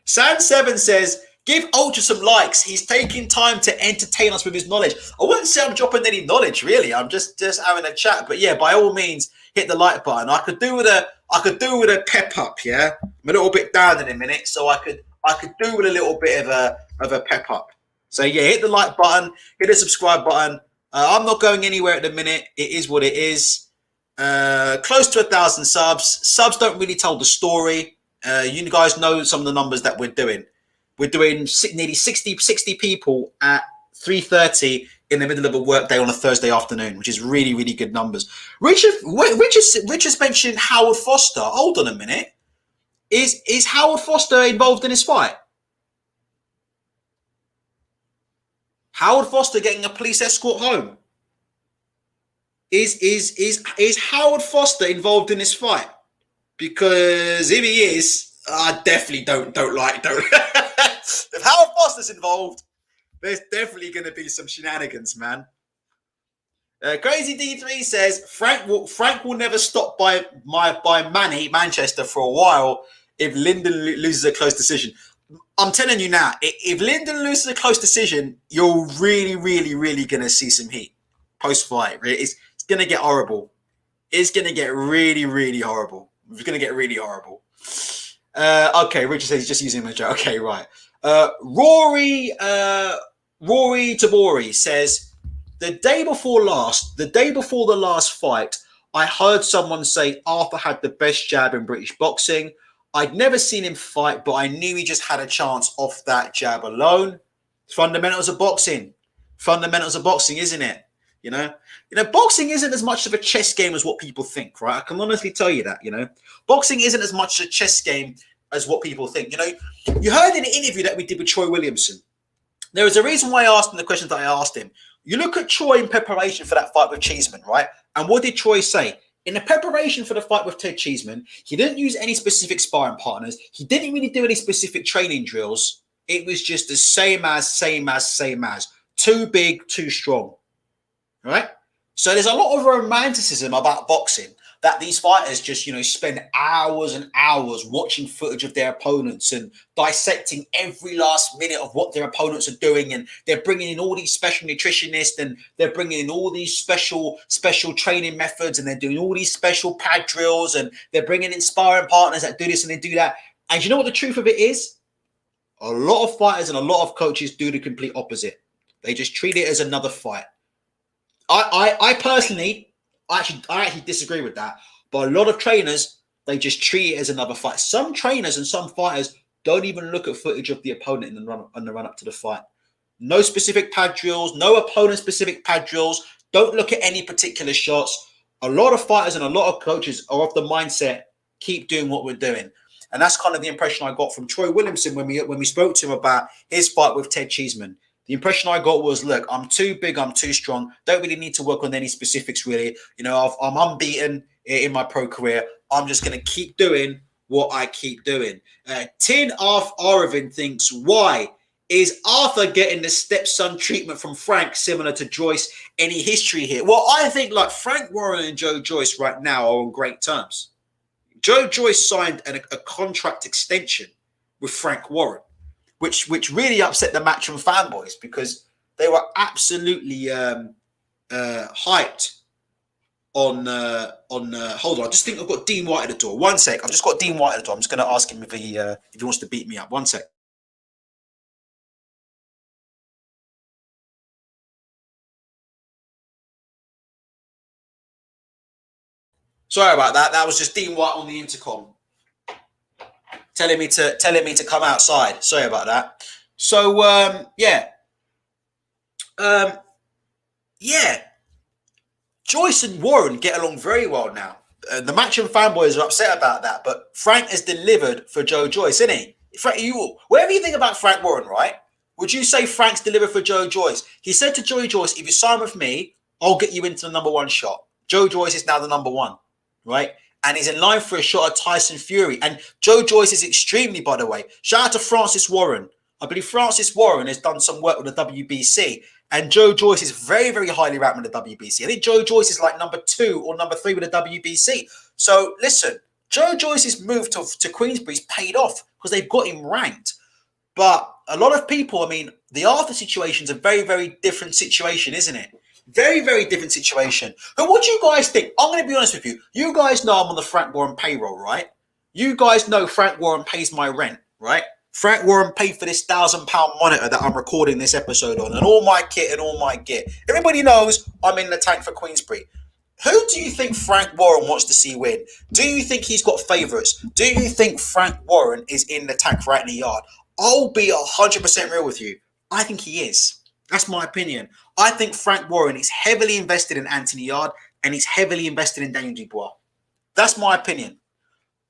San7 says, give Ultra some likes. He's taking time to entertain us with his knowledge. I wouldn't say I'm dropping any knowledge, really. I'm just having a chat. But yeah, by all means, hit the like button. I could do with a pep up, yeah. I'm a little bit down in a minute, so I could do with a little bit of a pep up. So yeah, hit the like button, hit the subscribe button. I'm not going anywhere at the minute. It is what it is. Close to 1,000 subs. Subs don't really tell the story. You guys know some of the numbers that we're doing. We're doing nearly 60 people at 3:30 in the middle of a workday on a Thursday afternoon, which is really, really good numbers. Richard's mentioned Howard Foster. Hold on a minute. Is Howard Foster involved in this fight? Howard Foster getting a police escort home? Is Howard Foster involved in this fight? Because if he is, I definitely don't. If Howard Foster's involved, there's definitely going to be some shenanigans, man. Crazy D3 says Frank will never stop by Manchester for a while if Lyndon loses a close decision. I'm telling you now, if Lyndon loses a close decision, you're really, really, really going to see some heat post-fight. It's going to get horrible. It's going to get really, really horrible. It's going to get really horrible. Okay, Richard says he's just using him as a joke. Okay, right. Rory Tabori says, the day before the last fight, I heard someone say Arthur had the best jab in British boxing. I'd never seen him fight, but I knew he just had a chance off that jab alone. Fundamentals of boxing, isn't it? You know, boxing isn't as much of a chess game as what people think, right? I can honestly tell you that, boxing isn't as much a chess game as what people think. You heard in the interview that we did with Troy Williamson, there was a reason why I asked him the questions that I asked him. You look at Troy in preparation for that fight with Cheeseman, right? And what did Troy say? In the preparation for the fight with Ted Cheeseman, he didn't use any specific sparring partners. He didn't really do any specific training drills. It was just the same as. Too big, too strong. Right? So there's a lot of romanticism about boxing that these fighters just, spend hours and hours watching footage of their opponents and dissecting every last minute of what their opponents are doing. And they're bringing in all these special nutritionists and they're bringing in all these special training methods and they're doing all these special pad drills and they're bringing in sparring partners that do this and they do that. And you know what the truth of it is? A lot of fighters and a lot of coaches do the complete opposite. They just treat it as another fight. I personally, I actually disagree with that. But a lot of trainers, they just treat it as another fight. Some trainers and some fighters don't even look at footage of the opponent in the run up to the fight. No specific pad drills, no opponent-specific pad drills. Don't look at any particular shots. A lot of fighters and a lot of coaches are of the mindset, keep doing what we're doing. And that's kind of the impression I got from Troy Williamson when we spoke to him about his fight with Ted Cheeseman. The impression I got was, look, I'm too big, I'm too strong. Don't really need to work on any specifics, really. I'm unbeaten in my pro career. I'm just going to keep doing what I keep doing. Tin Aravind thinks, why is Arthur getting the stepson treatment from Frank similar to Joyce? Any history here? Well, I think like Frank Warren and Joe Joyce right now are on great terms. Joe Joyce signed a contract extension with Frank Warren, which really upset the Matchroom fanboys because they were absolutely hyped on hold on, I just think I've got Dean White at the door. One sec, I've just got Dean White at the door. I'm just going to ask him if he wants to beat me up. One sec. Sorry about that. That was just Dean White on the intercom telling me to come outside. Sorry about that. So Joyce and Warren get along very well now. The Matchroom fanboys are upset about that, but Frank has delivered for Joe Joyce, isn't he? Frank, whatever you think about Frank Warren, right? Would you say Frank's delivered for Joe Joyce? He said to Joe Joyce, if you sign with me, I'll get you into the number one shot. Joe Joyce is now the number one, right? And he's in line for a shot at Tyson Fury. And Joe Joyce is extremely, by the way. Shout out to Francis Warren. I believe Francis Warren has done some work with the WBC. And Joe Joyce is very, very highly ranked with the WBC. I think Joe Joyce is like number 2 or number 3 with the WBC. So listen, Joe Joyce's move to Queensberry's paid off because they've got him ranked. But a lot of people, I mean, the Arthur situation is a very, very different situation, isn't it? Very, very different situation. But what do you guys think? I'm going to be honest with you. You guys know I'm on the Frank Warren payroll, right? You guys know Frank Warren pays my rent, right? Frank Warren paid for this £1,000 monitor that I'm recording this episode on, and all my kit and all my gear. Everybody knows I'm in the tank for Queensberry. Who do you think Frank Warren wants to see win? Do you think he's got favourites? Do you think Frank Warren is in the tank for Anthony Yarde? I'll be 100% real with you. I think he is. That's my opinion. I think Frank Warren is heavily invested in Anthony Yarde and he's heavily invested in Daniel Dubois. That's my opinion.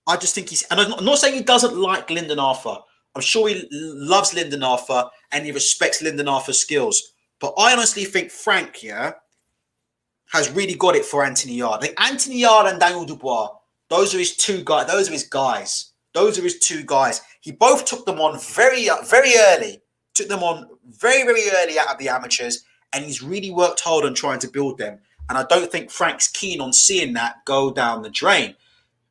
I just think he's... And I'm not saying he doesn't like Lyndon Arthur. I'm sure he loves Lyndon Arthur and he respects Lyndon Arthur's skills. But I honestly think Frank, has really got it for Anthony Yarde. Like Anthony Yarde and Daniel Dubois, those are his two guys. Those are his guys. Those are his two guys. He both took them on very, very early. Took them on very, very early out of the amateurs. And he's really worked hard on trying to build them. And I don't think Frank's keen on seeing that go down the drain.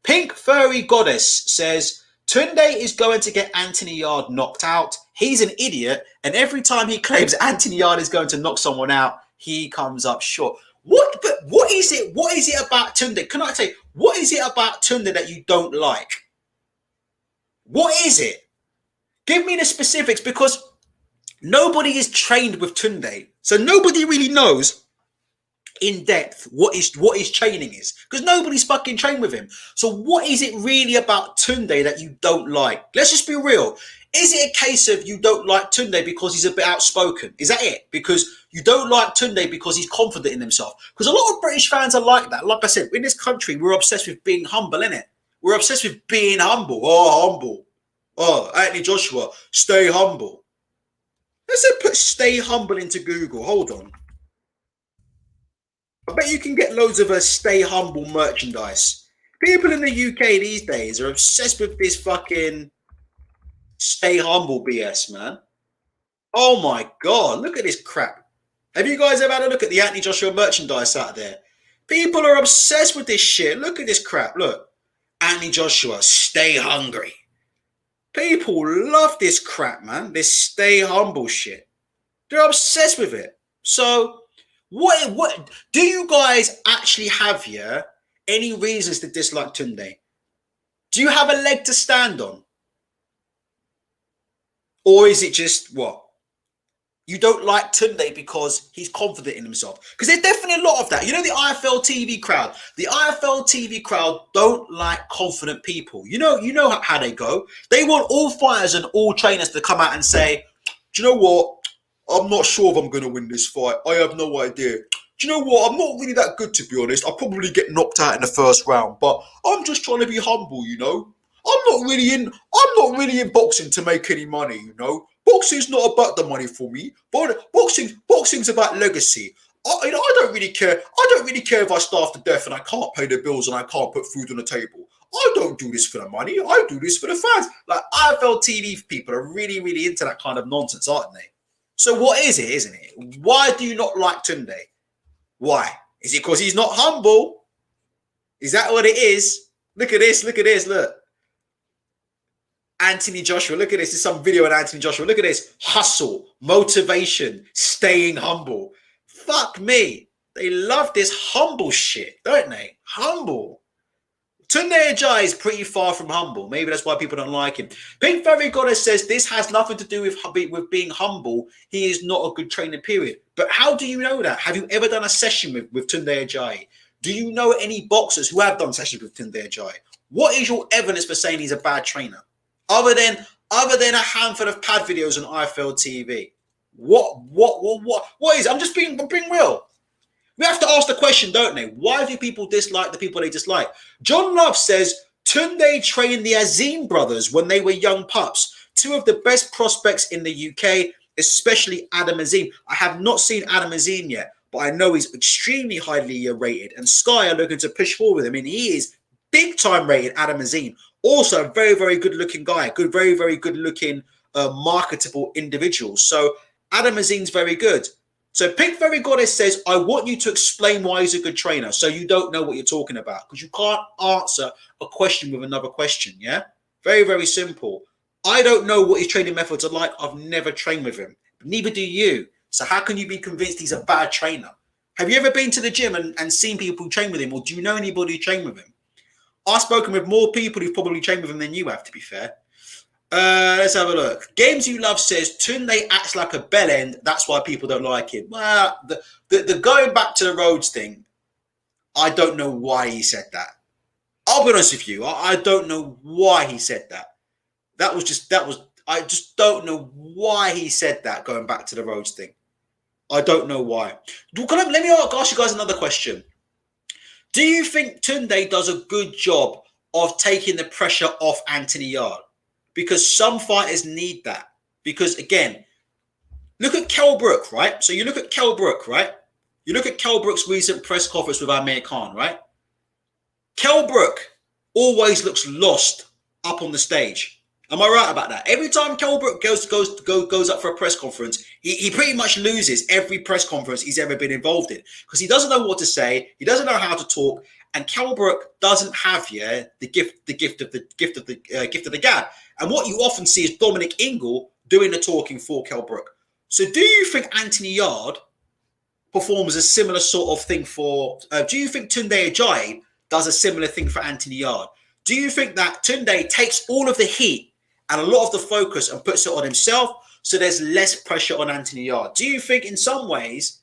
Pink Furry Goddess says, Tunde is going to get Anthony Yarde knocked out. He's an idiot. And every time he claims Anthony Yarde is going to knock someone out, he comes up short. What is it? What is it about Tunde? Can I say, what is it about Tunde that you don't like? What is it? Give me the specifics, because nobody is trained with Tunde. So nobody really knows in depth what his training is, because nobody's fucking trained with him. So what is it really about Tunde that you don't like? Let's just be real. Is it a case of you don't like Tunde because he's a bit outspoken? Is that it? Because you don't like Tunde because he's confident in himself? Because a lot of British fans are like that. Like I said, in this country, we're obsessed with being humble, innit? We're obsessed with being humble. Oh, humble. Oh, Anthony Joshua, stay humble. Let's put stay humble into Google. Hold on. I bet you can get loads of stay humble merchandise. People in the UK these days are obsessed with this fucking stay humble BS, man. Oh my God, look at this crap. Have you guys ever had a look at the Anthony Joshua merchandise out there? People are obsessed with this shit. Look at this crap. Look. Anthony Joshua, stay hungry. People love this crap, man. This stay humble shit. They're obsessed with it. So what do you guys actually have here? Any reasons to dislike Tunde? Do you have a leg to stand on? Or is it just what? You don't like Tunde because he's confident in himself? Because there's definitely a lot of that. You know, the IFL TV crowd. The IFL TV crowd don't like confident people. You know how they go. They want all fighters and all trainers to come out and say, do you know what? I'm not sure if I'm going to win this fight. I have no idea. Do you know what? I'm not really that good, to be honest. I'll probably get knocked out in the first round, but I'm just trying to be humble, you know. I'm not really in boxing to make any money, you know. Boxing's not about the money for me, but boxing's about legacy. I don't really care. I don't really care if I starve to death and I can't pay the bills and I can't put food on the table. I don't do this for the money. I do this for the fans. Like IFL TV people are really, really into that kind of nonsense, aren't they? So what is it, isn't it? Why do you not like Tunde? Why? Is it because he's not humble? Is that what it is? Look at this. Look at this. Look. Anthony Joshua. Look at this. This is some video on Anthony Joshua. Look at this. Hustle, motivation, staying humble. Fuck me. They love this humble shit, don't they? Humble. Tunde Ajaye is pretty far from humble. Maybe that's why people don't like him. Pink Fairy Goddess says this has nothing to do with being humble. He is not a good trainer, period. But how do you know that? Have you ever done a session with Tunde Ajaye? Do you know any boxers who have done sessions with Tunde Ajaye? What is your evidence for saying he's a bad trainer? Other than a handful of pad videos on IFL TV. What is it? I'm being real. We have to ask the question, don't they? Why do people dislike the people they dislike? John Love says, Tunde trained the Azim brothers when they were young pups. Two of the best prospects in the UK, especially Adam Azim. I have not seen Adam Azim yet, but I know he's extremely highly rated. And Sky are looking to push forward with him. I mean, he is big time rated, Adam Azim. Also, a very, very good looking guy. Very, very good looking, marketable individual. So Adam Azim's very good. So Pink Fairy Goddess says, I want you to explain why he's a good trainer. So you don't know what you're talking about because you can't answer a question with another question. Yeah. Very, very simple. I don't know what his training methods are like. I've never trained with him. Neither do you. So how can you be convinced he's a bad trainer? Have you ever been to the gym and seen people who train with him, or do you know anybody who trained with him? I've spoken with more people who've probably trained with him than you have, to be fair. Let's have a look. Games You Love says Tunde acts like a bell end. That's why people don't like him. Well, the going back to the roads thing, I don't know why he said that. I'll be honest with you. I don't know why he said that. I just don't know why he said that, going back to the roads thing. I don't know why. Let me ask you guys another question. Do you think Tunde does a good job of taking the pressure off Anthony Yarde? Because some fighters need that. Because, again, look at Kell Brook, right? So you look at Kell Brook, right? You look at Kell Brook's recent press conference with Amir Khan, right? Kell Brook always looks lost up on the stage. Am I right about that? Every time Kell Brook goes up for a press conference, he pretty much loses every press conference he's ever been involved in because he doesn't know what to say, he doesn't know how to talk, and Kell Brook doesn't have the gift of the gab. And what you often see is Dominic Ingle doing the talking for Kell Brook. So, do you think Anthony Yarde performs a similar sort of thing for? Do you think Tunde Ajaye does a similar thing for Anthony Yarde? Do you think that Tunde takes all of the heat and a lot of the focus and puts it on himself, so there's less pressure on Anthony Yarde? Do you think in some ways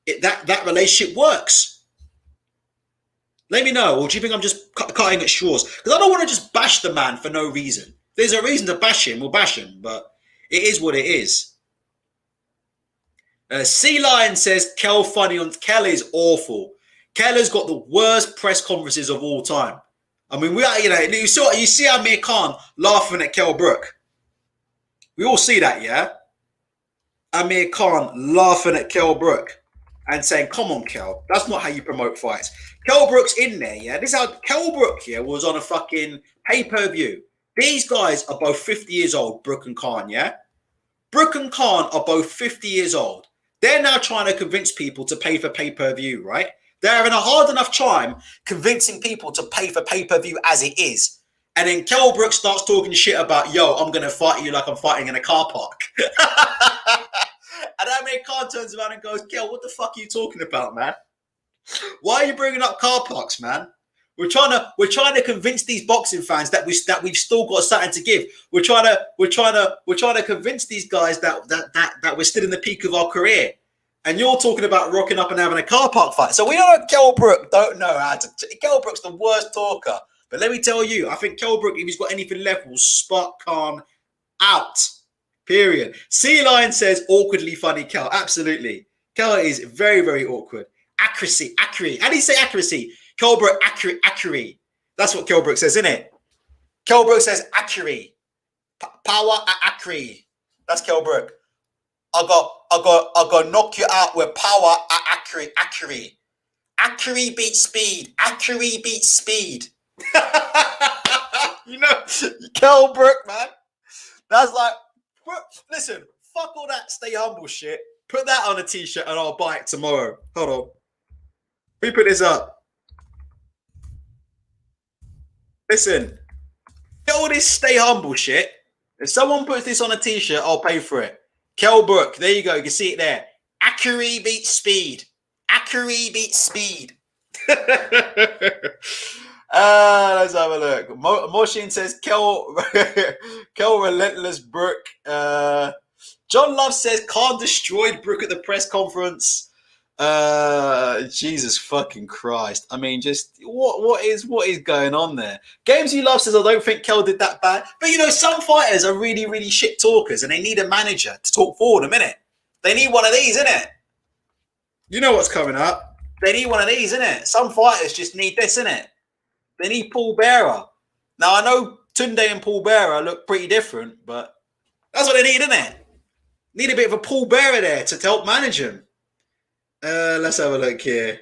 that relationship works? Let me know. Or do you think I'm just cutting at straws? Because I don't want to just bash the man for no reason. If there's a reason to bash him, we'll bash him. But it is what it is. Sea Lion says, Kell funny on... Kell is awful. Kell has got the worst press conferences of all time. I mean, you see Amir Khan laughing at Kell Brook. We all see that, yeah? Amir Khan laughing at Kell Brook and saying, come on, Kell, that's not how you promote fights. Kell Brook's in there, yeah? This is how Kell Brook here was on a fucking pay-per-view. These guys are both 50 years old, Brook and Khan, yeah? Brook and Khan are both 50 years old. They're now trying to convince people to pay for pay-per-view, right? They're having a hard enough time convincing people to pay for pay-per-view as it is. And then Kell Brook starts talking shit about, yo, I'm going to fight you like I'm fighting in a car park. And Amir Khan turns around and goes, Kell, what the fuck are you talking about, man? Why are you bringing up car parks, man? We're trying to convince these boxing fans that we've still got something to give. We're trying to convince these guys that we're still in the peak of our career. And you're talking about rocking up and having a car park fight. So we know Kell Brook don't know how to... Kell Brook's the worst talker. But let me tell you, I think Kell Brook, if he's got anything left, will spark Khan out. Period. Sea Lion says, awkwardly funny Kell. Absolutely. Kell is very, very awkward. Accuracy. How do you say accuracy? Kell Brook, accuracy. That's what Kell Brook says, isn't it? Kell Brook says accuracy. Power, accuracy. That's Kell Brook. I got knock you out with power, accuracy. Accuracy beats speed. Accuracy beats speed. You know, Kell Brook, man. That's like, listen, fuck all that stay humble shit. Put that on a t-shirt and I'll buy it tomorrow. Hold on. Let me put this up. Listen, all this stay humble shit. If someone puts this on a t-shirt, I'll pay for it. Kell Brook, there you go. You can see it there. Accuracy beats speed. Accuracy beats speed. Let's have a look. Moshin says, Kell relentless Brook. John Love says, Khan destroyed Brook at the press conference. Jesus fucking Christ. I mean, just what is going on there? Games You Love says, I don't think Kell did that bad. But you know, some fighters are really, really shit talkers and they need a manager to talk for them, innit? They need one of these, innit? You know what's coming up. They need one of these, innit? Some fighters just need this, innit? They need Paul Bearer. Now, I know Tunde and Paul Bearer look pretty different, but that's what they need, innit? Need a bit of a Paul Bearer there to help manage him. Let's have a look here.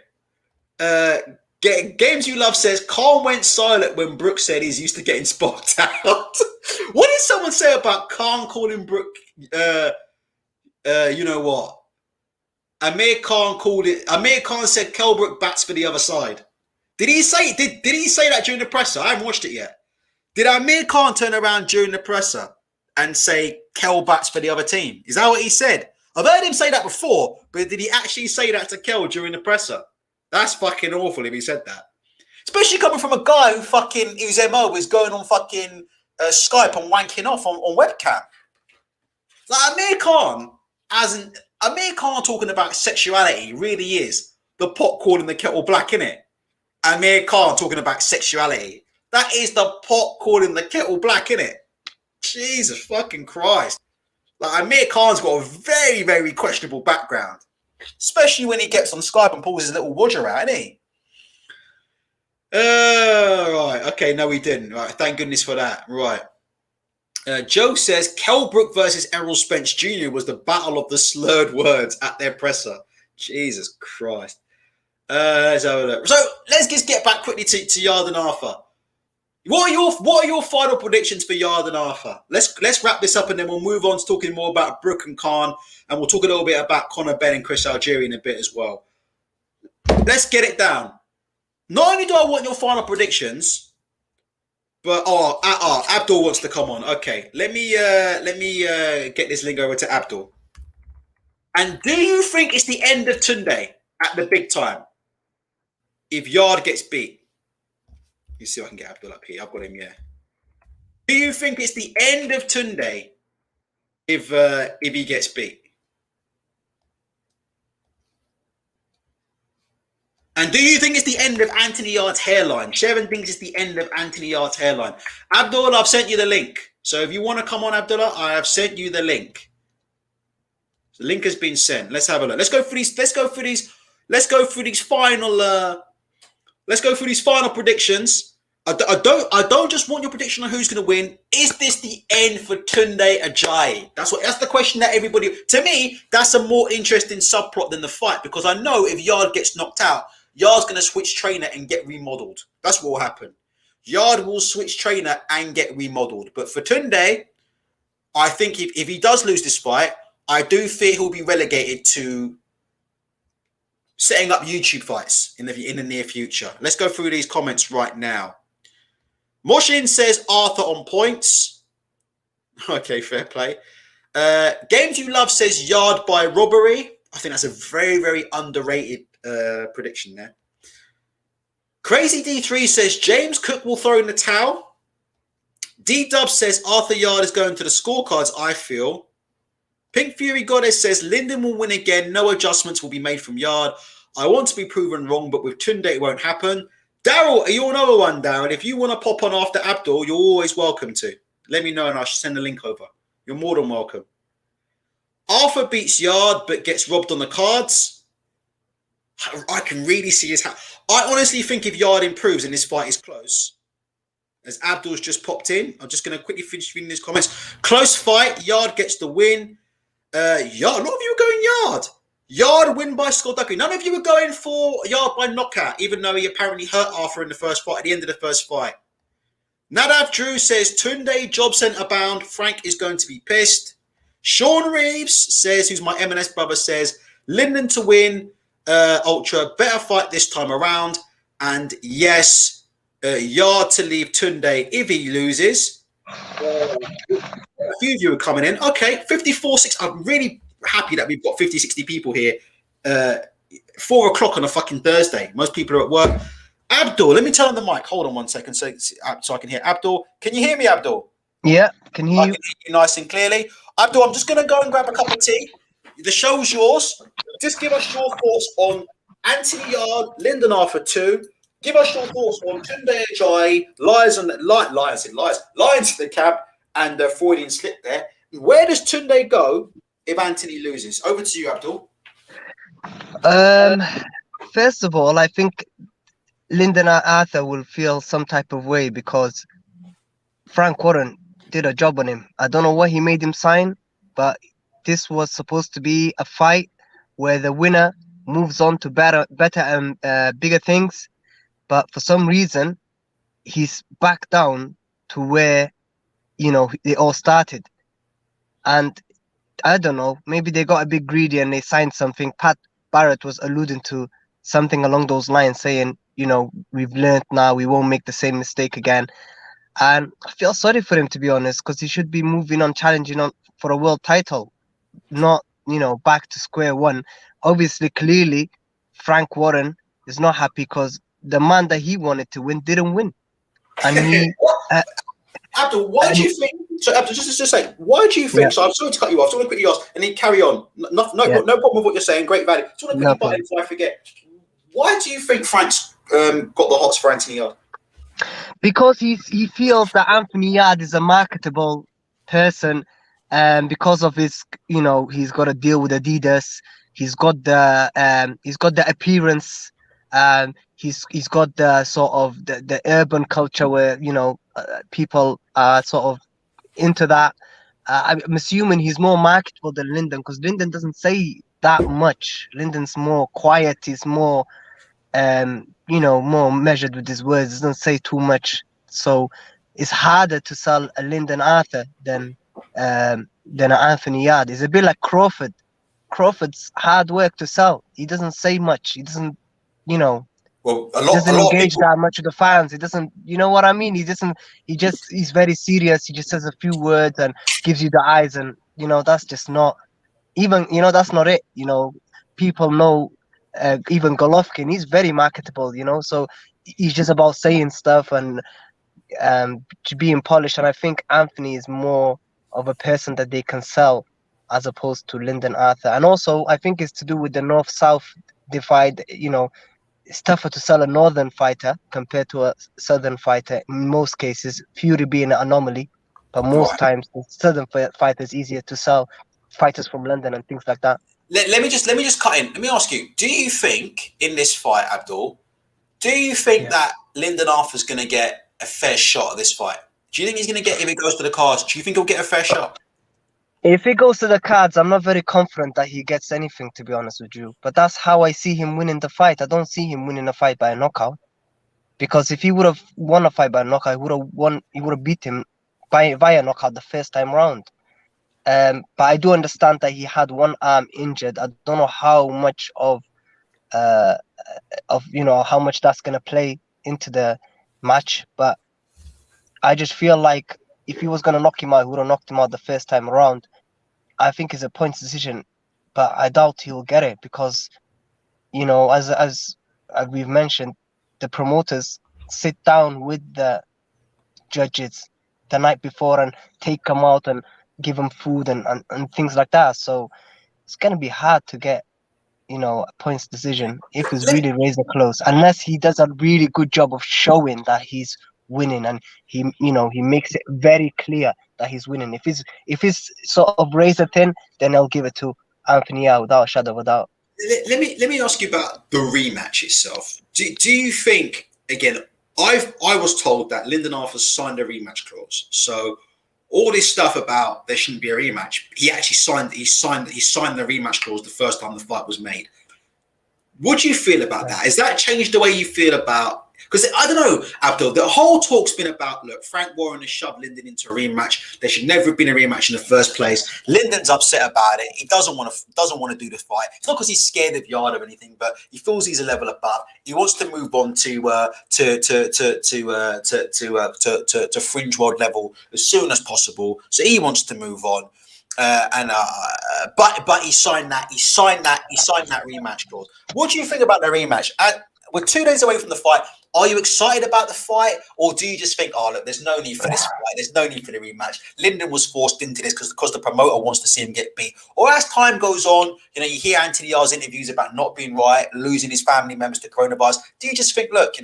Games You Love says, Khan went silent when Brook said he's used to getting spot out. What did someone say about Khan calling Brook, you know what? Amir Khan called it. Amir Khan said Kell Brook bats for the other side. Did he say? Did he say that during the presser? I haven't watched it yet. Did Amir Khan turn around during the presser and say Kell bats for the other team? Is that what he said? I've heard him say that before, but did he actually say that to Kell during the presser? That's fucking awful if he said that. Especially coming from a guy whose MO was going on fucking Skype and wanking off on webcam. Like Amir Khan talking about sexuality really is the pot calling the kettle black, innit? Amir Khan talking about sexuality. That is the pot calling the kettle black, innit? Jesus fucking Christ. Like, Amir Khan's got a very, very questionable background. Especially when he gets on Skype and pulls his little Roger out, isn't he? Right. Okay, no, he didn't. Right, thank goodness for that. Right. Joe says Kell Brook versus Errol Spence Jr. was the battle of the slurred words at their presser. Jesus Christ. Let's have a look. So let's just get back quickly to Yarde and Arthur. What are your final predictions for Yarde and Arthur? Let's wrap this up and then we'll move on to talking more about Brook and Khan, and we'll talk a little bit about Conor, Benn, and Chris Algeri in a bit as well. Let's get it down. Not only do I want your final predictions, but Abdul wants to come on. Okay, let me get this link over to Abdul. And do you think it's the end of Tunde at the big time if Yarde gets beat? You see if I can get Abdul up here. I've got him, yeah. Do you think it's the end of Tunde if he gets beat? And do you think it's the end of Anthony Yarde's hairline? Sharon thinks it's the end of Anthony Yarde's hairline. Abdul, I've sent you the link. So if you want to come on, Abdullah, I have sent you the link. The link has been sent. Let's have a look. Let's go through these final predictions. I don't just want your prediction on who's going to win. Is this the end for Tunde Ajaye? That's the question that everybody. To me, that's a more interesting subplot than the fight, because I know if Yarde gets knocked out, Yarde's going to switch trainer and get remodeled. That's what will happen. Yarde will switch trainer and get remodeled. But for Tunde, I think if he does lose this fight, I do fear he'll be relegated to setting up YouTube fights in the near future. Let's go through these comments right now. Moshin says Arthur on points. Okay, fair play. Games You Love says Yarde by robbery. I think that's a very, very underrated prediction there. Crazy D3 says James Cook will throw in the towel. D-Dub says Arthur Yarde is going to the scorecards, I feel. Pink Fury Goddess says Lyndon will win again. No adjustments will be made from Yarde. I want to be proven wrong, but with Tunde it won't happen. Daryl, are you another one, Daryl? If you want to pop on after Abdul, you're always welcome to. Let me know and I'll send the link over. You're more than welcome. Arthur beats Yarde but gets robbed on the cards. I can really see his... I honestly think if Yarde improves and this fight is close, as Abdul's just popped in, I'm just going to quickly finish reading his comments. Close fight, Yarde gets the win. Yarde, a lot of you are going Yarde. Yarde win by skullduggery. None of you were going for Yarde by knockout, even though he apparently hurt Arthur in the first fight, at the end of the first fight. Nadav Drew says Tunde, job centre bound. Frank is going to be pissed. Sean Reeves says, who's my M&S brother, says Lyndon to win. Ultra, better fight this time around. And yes, Yarde to leave Tunde if he loses. A few of you are coming in. Okay, 54-6. I'm really happy that we've got 50-60 people here. 4 o'clock on a fucking Thursday. Most people are at work. Abdul, let me turn on the mic. Hold on 1 second so I can hear. Abdul, can you hear me, Abdul? Yeah, can hear you. I can hear you nice and clearly. Abdul, I'm just going to go and grab a cup of tea. The show's yours. Just give us your thoughts on Anthony Yarde, Lyndon Arthur 2. Give us your thoughts on Tunde Ajaye, lions in the camp, and Freudian slip there. Where does Tunde go if Anthony loses? Over to you, Abdul. First of all, I think Lyndon Arthur will feel some type of way because Frank Warren did a job on him. I don't know what he made him sign, but this was supposed to be a fight where the winner moves on to better and bigger things. But for some reason, he's back down to where, it all started. And I don't know, maybe they got a bit greedy and they signed something. Pat Barrett was alluding to something along those lines, saying, we've learned now, we won't make the same mistake again. And I feel sorry for him, to be honest, because he should be moving on, challenging on for a world title, not, back to square one. Obviously, clearly, Frank Warren is not happy because the man that he wanted to win didn't win. And he... Abdul, why do you think? So, Abdul, just say, why do you think? Yeah. So, I'm sorry to cut you off. I just want to quickly ask, and then carry on. No problem with what you're saying. Great value. Just want to quickly butt in before I forget. Why do you think Frank's got the hots for Anthony Yarde? Because he feels that Anthony Yarde is a marketable person, and because of his, he's got to deal with Adidas. He's got the appearance. He's got the sort of the urban culture where people are sort of into that. I'm assuming he's more marketable than Lyndon, because Lyndon doesn't say that much. Lyndon's more quiet. He's more more measured with his words. Doesn't say too much. So it's harder to sell a Lyndon Arthur than an Anthony Yarde. It's a bit like Crawford. Crawford's hard work to sell. He doesn't say much. He doesn't, doesn't engage that much with the fans. He doesn't, you know what I mean? He's very serious. He just says a few words and gives you the eyes, and that's just not even, that's not it. People know, even Golovkin, he's very marketable, so he's just about saying stuff and being polished. And I think Anthony is more of a person that they can sell as opposed to Lyndon Arthur. And also, I think it's to do with the North-South divide. It's tougher to sell a northern fighter compared to a southern fighter in most cases, Fury being an anomaly. But most times, the southern fighter is easier to sell, fighters from London and things like that. Let me just cut in. Let me ask you, do you think in this fight, Abdul, that Lyndon Arthur's going to get a fair shot at this fight? Do you think he's going to get, if it goes to the cards, do you think he'll get a fair shot? If it goes to the cards, I'm not very confident that he gets anything, to be honest with you. But that's how I see him winning the fight. I don't see him winning a fight by a knockout. Because if he would have won a fight by a knockout, he would have beat him via knockout the first time round. But I do understand that he had one arm injured. I don't know how much how much that's gonna play into the match. But I just feel like if he was gonna knock him out, he would have knocked him out the first time around. I think it's a points decision, but I doubt he'll get it because, as we've mentioned, the promoters sit down with the judges the night before and take them out and give them food and things like that. So it's going to be hard to get, a points decision if it's really razor close, unless he does a really good job of showing that he's winning and he makes it very clear that he's winning. If it's sort of razor thin, then I'll give it to Anthony Yarde without a shadow of a doubt. Let me ask you about the rematch itself. Do you think, again, I was told that Lyndon Arthur signed a rematch clause. So all this stuff about there shouldn't be a rematch, he actually signed the rematch clause the first time the fight was made. What do you feel about that? Has that changed the way you feel about? Because I don't know, Abdul, the whole talk's been about, look, Frank Warren has shoved Lyndon into a rematch. There should never have been a rematch in the first place. Lyndon's upset about it. He doesn't want to do the fight. It's not because he's scared of Yarde or anything, but he feels he's a level above. He wants to move on to fringe world level as soon as possible. So he wants to move on. But he signed that rematch clause. What do you think about the rematch? We're 2 days away from the fight. Are you excited about the fight, or do you just think, oh, look, there's no need for this fight. There's no need for the rematch. Lyndon was forced into this because the promoter wants to see him get beat. Or as time goes on, you hear Anthony Yarde's interviews about not being right, losing his family members to coronavirus. Do you just think, look,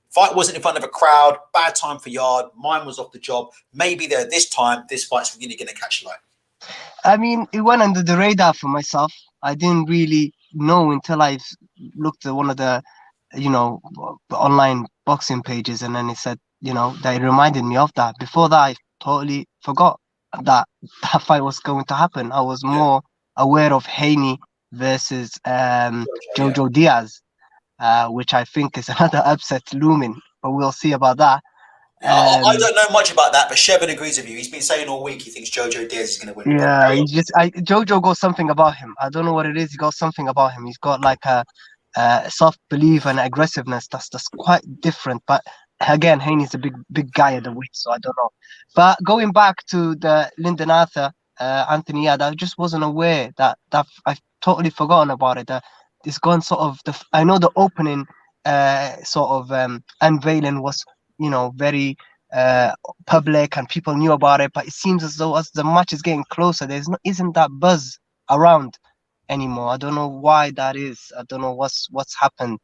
fight wasn't in front of a crowd, bad time for Yarde, mine was off the job. Maybe this fight's really going to catch light. I mean, it went under the radar for myself. I didn't really know until I looked at one of the online boxing pages, and then it said, that it reminded me of that. Before that, I totally forgot that fight was going to happen. I was more aware of Haney versus Jojo Diaz, which I think is another upset looming, but we'll see about that. I don't know much about that, but Shevin agrees with you. He's been saying all week he thinks Jojo Diaz is going to win. Yeah, Jojo got something about him. I don't know what it is. He got something about him. He's got like a soft belief and aggressiveness. That's quite different. But again, Haney's a big guy at the weight, so I don't know. But going back to the Lyndon Arthur, Anthony Yarde, I just wasn't aware that I've totally forgotten about it. It's gone sort of I know the opening sort of unveiling was very public and people knew about it, but it seems as though as the match is getting closer, isn't that buzz around anymore. I don't know why that is. I don't know what's happened.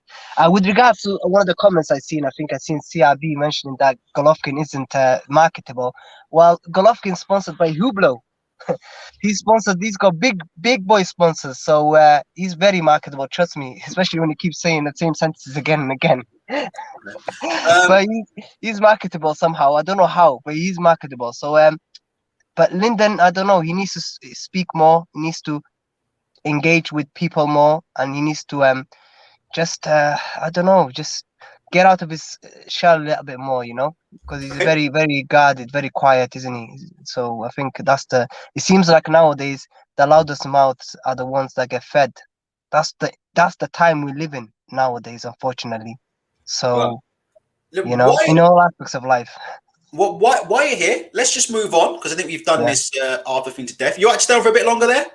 With regards to one of the comments I seen CRB mentioning that Golovkin isn't marketable. Well, Golovkin's sponsored by Hublot. He's got big boy sponsors, so he's very marketable, trust me, especially when he keeps saying the same sentences again and again. But he's marketable somehow. I don't know how, but he's marketable. So but Lyndon, I don't know, he needs to speak more, he needs to engage with people more, and he needs to just I don't know, just get out of his shell a little bit more, because he's very, very guarded, very quiet, isn't he? So I think it seems like nowadays the loudest mouths are the ones that get fed. That's the time we live in nowadays, unfortunately. So in all aspects of life. Why are you here? Let's just move on, because I think we've done this Arthur thing to death. You actually stay for a bit longer there?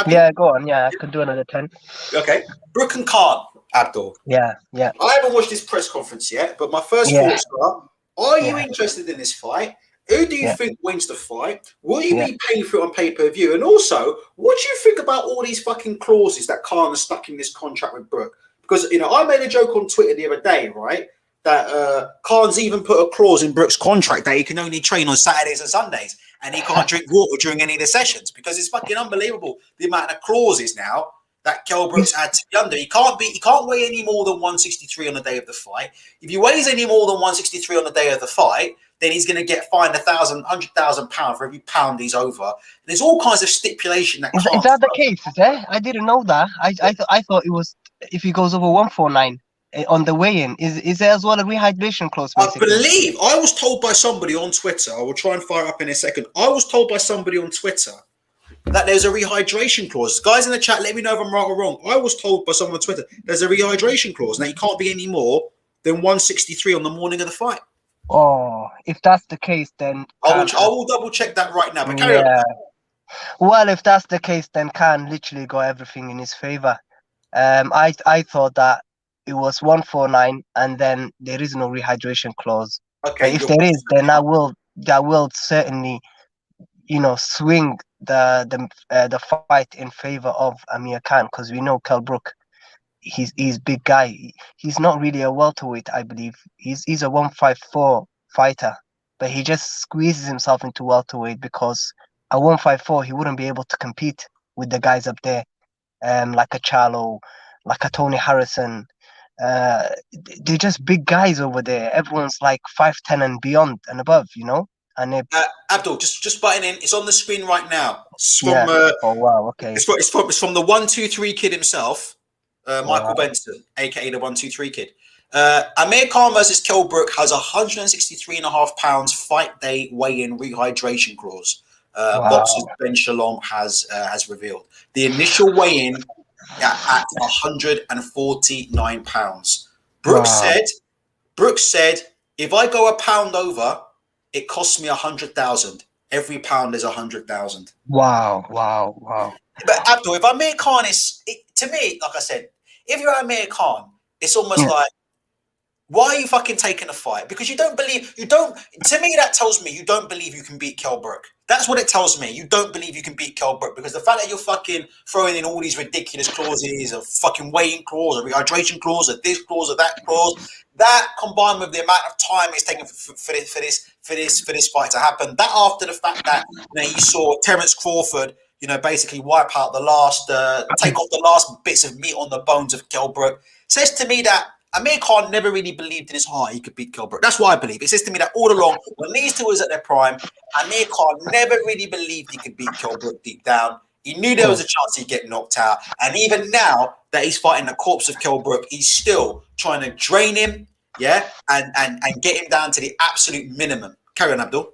Yeah, go on. Yeah, I could do another 10. Okay. Brook and Khan, Abdul. Yeah. I haven't watched this press conference yet, but my first thoughts are you interested in this fight? Who do you think wins the fight? Will you be paying for it on pay-per-view? And also, what do you think about all these fucking clauses that Khan has stuck in this contract with Brook? Because, I made a joke on Twitter the other day, right? That Khan's even put a clause in Brook's contract that he can only train on Saturdays and Sundays, and he can't drink water during any of the sessions, because it's fucking unbelievable the amount of clauses now that Kell Brook's had to be under. He can't weigh any more than 163 on the day of the fight. If he weighs any more than 163 on the day of the fight, then he's going to get fined £100,000 for every pound he's over. And there's all kinds of stipulation that. Is that the case? Is there? I didn't know that. I thought it was if he goes over 149. On the weigh-in, is there as well a rehydration clause? Basically? I was told by somebody on Twitter, I will try and fire up in a second. I was told by somebody on Twitter that there's a rehydration clause. Guys in the chat, let me know if I'm right or wrong. I was told by someone on Twitter there's a rehydration clause. Now, you can't be any more than 163 on the morning of the fight. Oh, if that's the case, then I will double check that right now. But carry on. Well, if that's the case, then Khan literally got everything in his favor. I thought that it was 149, and then there is no rehydration clause. Okay. But if there is, then that will certainly, swing the fight in favor of Amir Khan, because we know Kell Brook, he's big guy. He's not really a welterweight, I believe. He's a 154 fighter, but he just squeezes himself into welterweight because at 154 he wouldn't be able to compete with the guys up there, like a Charlo, like a Tony Harrison. They're just big guys over there. Everyone's like 5'10" and beyond and above, And Abdul, just butting in. It's on the screen right now. It's from oh wow, okay. It's from the 123 kid himself, Michael Benson, aka the 123 kid. Amir Khan versus Kell Brook has 163.5 pounds fight day weigh-in rehydration clause. Boxer Ben Shalom has revealed the initial weigh-in at 149 pounds. Brook said, if I go a pound over, it costs me 100,000. Every pound is 100,000. Wow. But Abdul, if Amir Khan to me, like I said, if you're Amir Khan, it's almost like, why are you fucking taking a fight? Because to me, that tells me you don't believe you can beat Kell Brook. That's what it tells me. You don't believe you can beat Kell Brook, because the fact that you're fucking throwing in all these ridiculous clauses, a fucking weighing clause, a rehydration clause, a this clause, or that clause, that combined with the amount of time it's taken for this fight to happen, that after the fact that you saw Terence Crawford, basically wipe out take off the last bits of meat on the bones of Kell Brook, says to me that Amir Khan never really believed in his heart he could beat Kell Brook. That's what I believe. It says to me that all along, when these two was at their prime, Amir Khan never really believed he could beat Kell Brook deep down. He knew there was a chance he'd get knocked out. And even now that he's fighting the corpse of Kell Brook, he's still trying to drain him yeah, and get him down to the absolute minimum. Carry on, Abdul.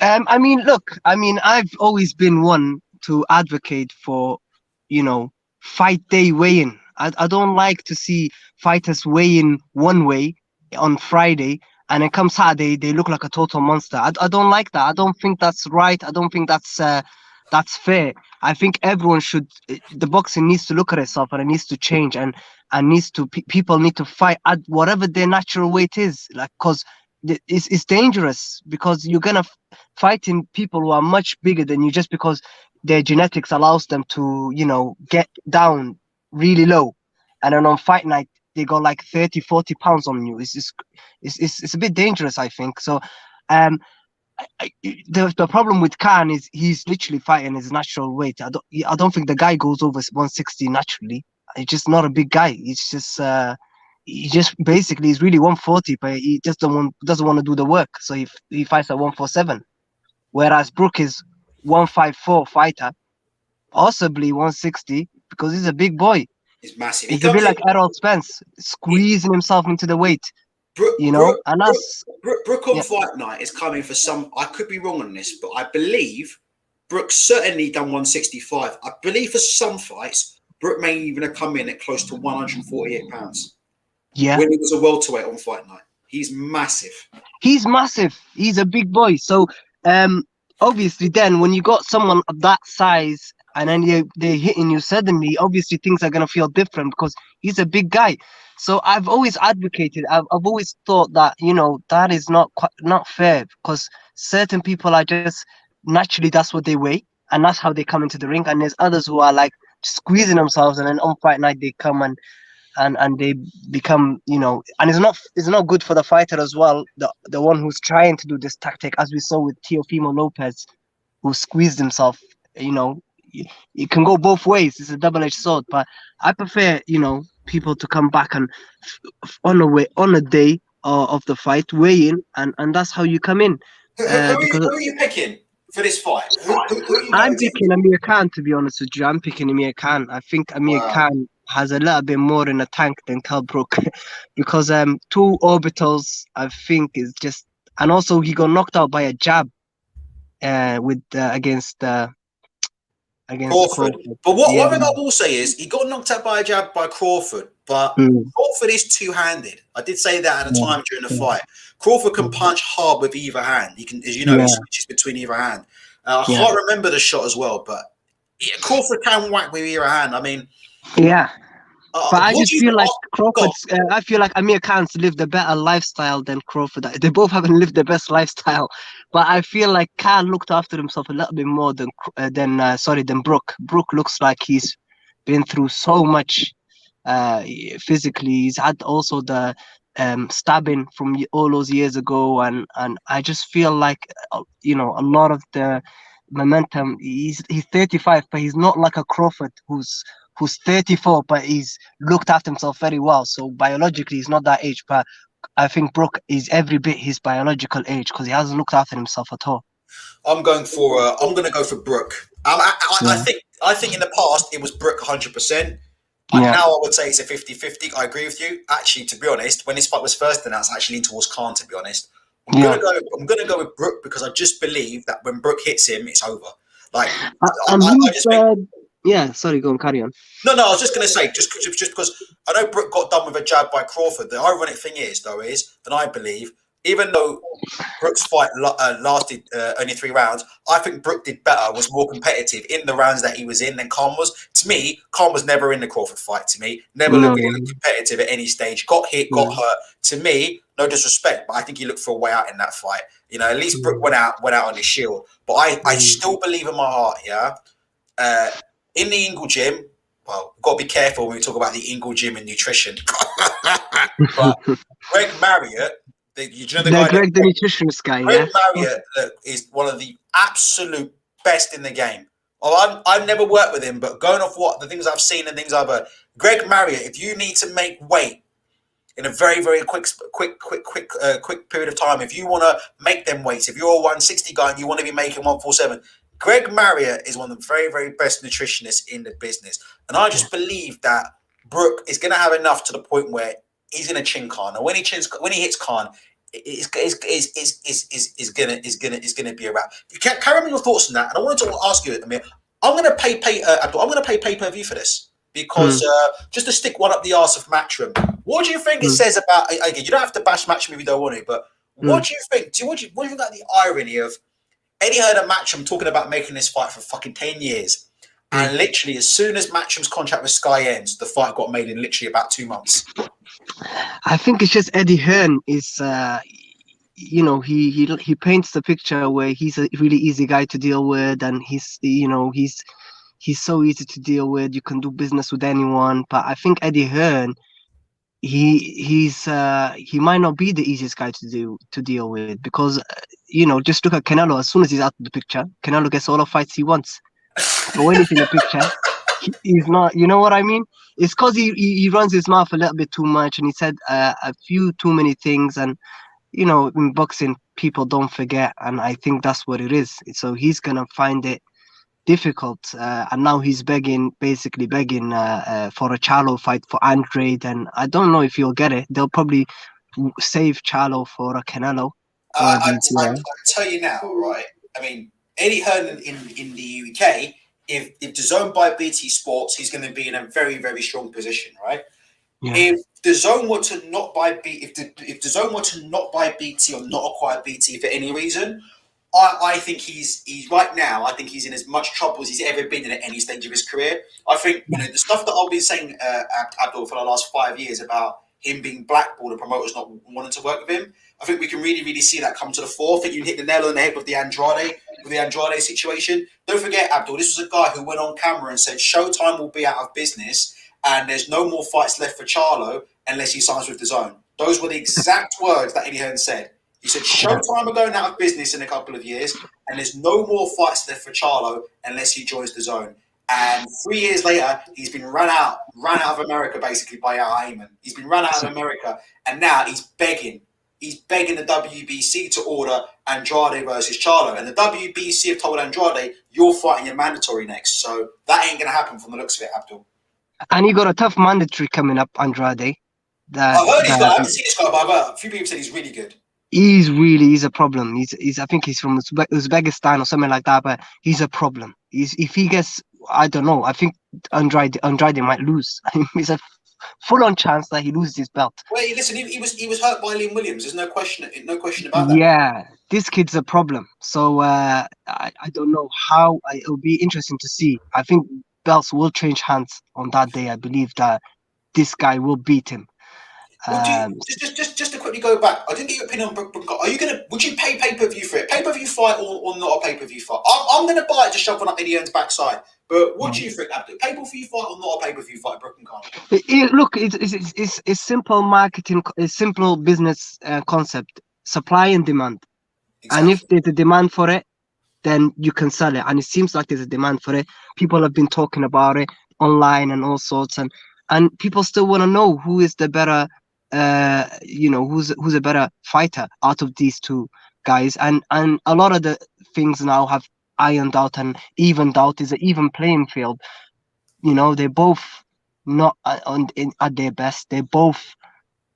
I mean, look, I mean, I've always been one to advocate for, fight day weigh-in. I don't like to see fighters weigh in one way on Friday and then come Saturday they look like a total monster. I don't like that. I don't think that's right. I don't think that's fair. I think everyone should. The boxing needs to look at itself and it needs to change and needs to people need to fight at whatever their natural weight is. Like, cause it's dangerous because you're gonna fighting people who are much bigger than you just because their genetics allows them to, get down really low. And then on fight night, they go like 30, 40 pounds on you. It's a bit dangerous, I think. So, the problem with Khan is he's literally fighting his natural weight. I don't think the guy goes over 160 naturally. He's just not a big guy. He just basically is really 140, but he just doesn't want to do the work. So he fights at 147. Whereas Brook is 154 fighter, possibly 160 because he's a big boy. He's massive. He's a bit like Errol Spence, squeezing himself into the weight. Brook on fight night is coming for some. I could be wrong on this, but I believe Brook certainly done 165. I believe for some fights, Brook may even have come in at close to 148 pounds. Yeah, when he was a welterweight on fight night, he's massive. He's massive. He's a big boy. So, obviously, then when you got someone of that size and then they're hitting you suddenly, obviously things are gonna feel different because he's a big guy. So I've always advocated. I've always thought that that is not fair because certain people are just naturally that's what they weigh and that's how they come into the ring, and there's others who are like squeezing themselves and then on fight night they come and they become, and it's not good for the fighter as well. The one who's trying to do this tactic, as we saw with Teofimo Lopez, who squeezed himself. It can go both ways. It's a double-edged sword. But I prefer, people to come back and on a day of the fight, weigh in, and that's how you come in. Who are you picking for this fight? I'm picking Amir Khan, to be honest with you. I'm picking Amir Khan. I think Amir Khan has a little bit more in the tank than Kell Brook because 2 orbitals, I think, is just, and also he got knocked out by a jab against Crawford. But what I will say is he got knocked out by a jab by Crawford, but Crawford is two-handed. I did say that at a time during the fight. Crawford can punch hard with either hand. He can, as you know, he switches between either hand. I can't remember the shot as well, but Crawford can whack with either hand. I mean, but I just feel like Crawford's. I feel like Amir Khan's lived a better lifestyle than Crawford. They both haven't lived the best lifestyle, but I feel like Khan looked after himself a little bit more than Brook. Brook looks like he's been through so much physically. He's had also the stabbing from all those years ago, and I just feel like a lot of the momentum. He's 35, but he's not like a Crawford who's 34, but he's looked after himself very well. So biologically, he's not that age, but I think Brook is every bit his biological age because he hasn't looked after himself at all. I'm going to go for Brook. I think in the past it was Brook 100%. Now I would say it's a 50-50. I agree with you. Actually, to be honest, when this fight was first announced, I actually leaned towards Khan, to be honest. I'm gonna go with Brook because I just believe that when Brook hits him, it's over. Like sorry, go on, carry on. No, I was just going to say, just because I know Brook got done with a jab by Crawford, the ironic thing is, that I believe, even though Brook's fight lasted only 3 rounds, I think Brook did better, was more competitive in the rounds that he was in than Khan was. To me, Khan was never in the Crawford fight, to me. Never looked competitive at any stage. Got hit, got hurt. To me, no disrespect, but I think he looked for a way out in that fight. At least Brook went out on his shield. But I still believe in my heart, in the Ingle Gym, well, we've got to be careful when we talk about the Ingle Gym and nutrition. But Greg Marriott, the nutritionist guy, Greg Marriott is one of the absolute best in the game. Well, I've never worked with him, but going off what the things I've seen and things I've heard, Greg Marriott, if you need to make weight in a very, very quick period of time, if you want to make them weights, if you're a 160 guy and you want to be making 147, Greg Marriott is one of the very, very best nutritionists in the business. And I just believe that Brook is going to have enough to the point where he's gonna chin Khan, and when he hits Khan, it's gonna be a wrap. Carry on your thoughts on that, and I wanted to ask you, Amir. I'm gonna pay pay-per-view for this because just to stick one up the arse of Matchroom. What do you think it says about? Again, you don't have to bash Matchroom if you don't want to, but what do you think? What do you think about the irony of Eddie Hearn and Matchroom talking about making this fight for fucking 10 years? And literally, as soon as Matchroom's contract with Sky ends, the fight got made in literally about 2 months. I think it's just Eddie Hearn is, he paints the picture where he's a really easy guy to deal with, and he's so easy to deal with. You can do business with anyone. But I think Eddie Hearn, he might not be the easiest guy to deal with because just look at Canelo. As soon as he's out of the picture, Canelo gets all the fights he wants. But when he's in the picture, he's not. You know what I mean? It's because he runs his mouth a little bit too much, and he said a few too many things. And in boxing, people don't forget, and I think that's what it is. So he's gonna find it difficult, and now he's basically begging for a Charlo fight for Andrade, and I don't know if he'll get it. They'll probably save Charlo for a Canelo. I tell you now, right? I mean, Eddie Hearn in the UK, if DAZN buy BT Sports, he's going to be in a very, very strong position, right? Yeah. If DAZN were to not buy DAZN were to not buy BT or not acquire BT for any reason, I think he's right now. I think he's in as much trouble as he's ever been in at any stage of his career. I think the stuff that I've been saying, Abdul, for the last 5 years about him being blackballed and promoters not wanting to work with him. I think we can really, really see that come to the fore. I think you hit the nail on the head with the Andrade situation. Don't forget, Abdul, this was a guy who went on camera and said Showtime will be out of business and there's no more fights left for Charlo unless he signs with DAZN. Those were the exact words that Eddie Hearn said. He said Showtime are going out of business in a couple of years and there's no more fights left for Charlo unless he joins DAZN. And 3 years later, he's been run out of America basically by Al Heyman. He's been run out of America and now he's begging. He's begging the WBC to order Andrade versus Charlo. And the WBC have told Andrade, you're fighting your mandatory next. So that ain't going to happen from the looks of it, Abdul. And he got a tough mandatory coming up, Andrade. I haven't seen this guy, but a few people said he's really good. He's a problem. I think he's from Uzbekistan or something like that, but he's a problem. If he gets, I don't know, I think Andrade might lose. He's a full-on chance that he loses his belt. Wait, listen, he was hurt by Liam Williams. There's no question about that. Yeah, this kid's a problem. So I don't know how. It'll be interesting to see. I think belts will change hands on that day. I believe that this guy will beat him. Well, just to quickly go back, I didn't get your opinion on Brook. Would you pay pay-per-view for it? Pay-per-view fight or not a pay-per-view fight? I'm going to buy it to shove one up Eddie Hearn's backside. But what do you think, Abdul? Pay-per-view fight or not a pay-per-view fight, Brook and Conor? Look, it's simple marketing, it's simple business concept, supply and demand. Exactly. And if there's a demand for it, then you can sell it. And it seems like there's a demand for it. People have been talking about it online and all sorts, and people still want to know who is the better. Who's a better fighter out of these two guys, and a lot of the things now have ironed out and evened out. Is an even playing field. They're both not at their best. They're both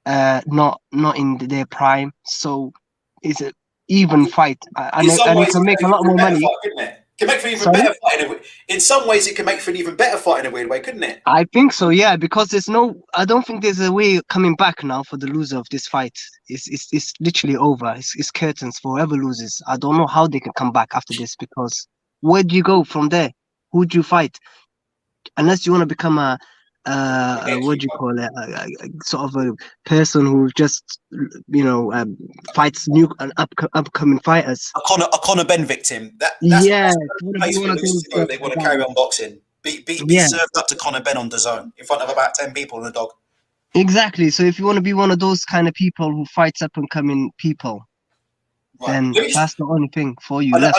not in their prime. So it's an even fight, and it can make a lot more money. Can make for an even better fight. In some ways, it can make for an even better fight in a weird way, couldn't it? I think so, yeah. Because I don't think there's a way coming back now for the loser of this fight. It's literally over. It's curtains for whoever loses. I don't know how they can come back after this, because where do you go from there? Who do you fight? Unless you want to become a what do you call it? A sort of a person who just fights new and upcoming fighters. A Conor Benn victim. That's they want to carry on boxing. Be served up to Conor Benn on DAZN in front of about 10 people and a dog. Exactly. So if you want to be one of those kind of people who fights up and coming people, then that's the only thing for you left.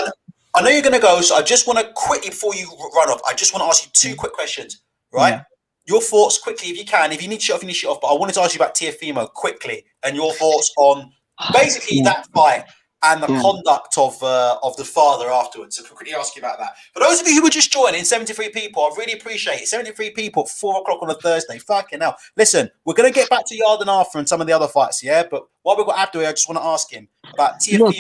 I know you're going to go, so I just want to quickly, before you run off, I just want to ask you 2 quick questions, right? Yeah. Your thoughts quickly, if you can. If you need to shut off, you need to shut off. But I wanted to ask you about Teofimo quickly and your thoughts on basically that fight and the conduct of the father afterwards. So we'll quickly ask you about that. For those of you who were just joining, 73 people, I really appreciate it. 73 people at 4 o'clock on a Thursday. Fucking hell. Listen, we're going to get back to Yarde and Arthur and some of the other fights, yeah? But while we've got Abdul here, I just want to ask him about Teofimo.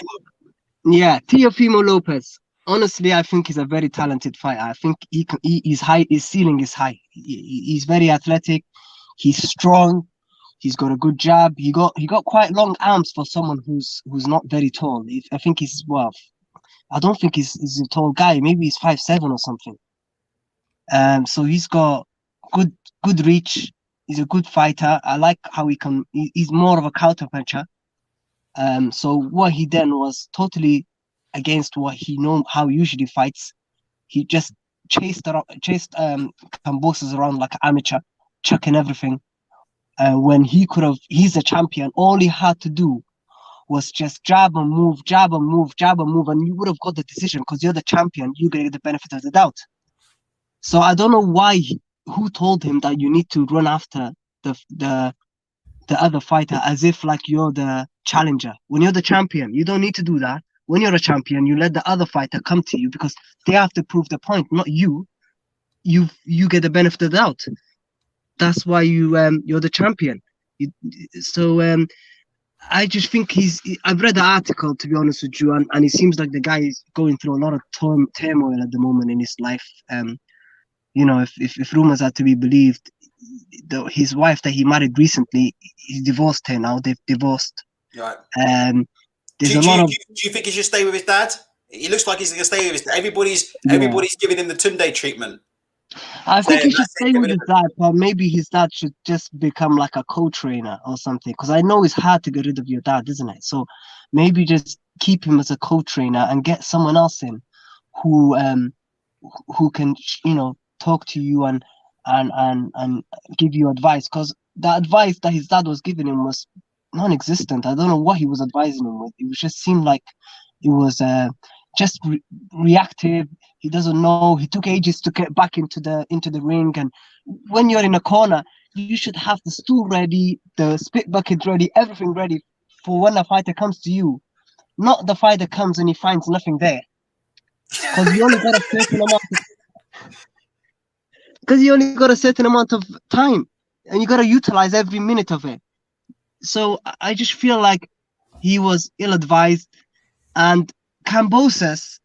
Yeah, Teofimo Lopez. Honestly, I think he's a very talented fighter. I think he's high. His ceiling is high. He's very athletic. He's strong. He's got a good jab. He got quite long arms for someone who's not very tall. I think he's I don't think he's a tall guy. Maybe he's 5'7" or something. So he's got good reach. He's a good fighter. I like how he's more of a counter puncher. So what he did was totally against what how he usually fights. He just chased Kambosos around like an amateur, chucking everything. When he's a champion, all he had to do was just jab and move, and you would have got the decision because you're the champion. You get the benefit of the doubt. So I don't know who told him that you need to run after the other fighter as if like you're the challenger. When you're the champion, you don't need to do that. When you're a champion, you let the other fighter come to you because they have to prove the point, not you. You get the benefit of the doubt. That's why you're the champion. I just think I've read the article, to be honest with you, and it seems like the guy is going through a lot of turmoil at the moment in his life. If rumors are to be believed, his wife that he married recently, he's divorced her now. They've divorced. Right. Do you think he should stay with his dad? He looks like he's going to stay with his dad. Everybody's giving him the Tunde treatment. I think he should stay with his dad, but maybe his dad should just become like a co-trainer or something. Because I know it's hard to get rid of your dad, isn't it? So maybe just keep him as a co-trainer and get someone else in who can talk to you and give you advice. Because the advice that his dad was giving him was non-existent. I don't know what he was advising him with. It just seemed like it was just reactive. He doesn't know. He took ages to get back into the ring. And when you're in a corner, you should have the stool ready, the spit bucket ready, everything ready for when a fighter comes to you. Not the fighter comes and he finds nothing there. Because you only got a certain amount of time, and you got to utilize every minute of it. So I just feel like he was ill-advised, and Kambosos,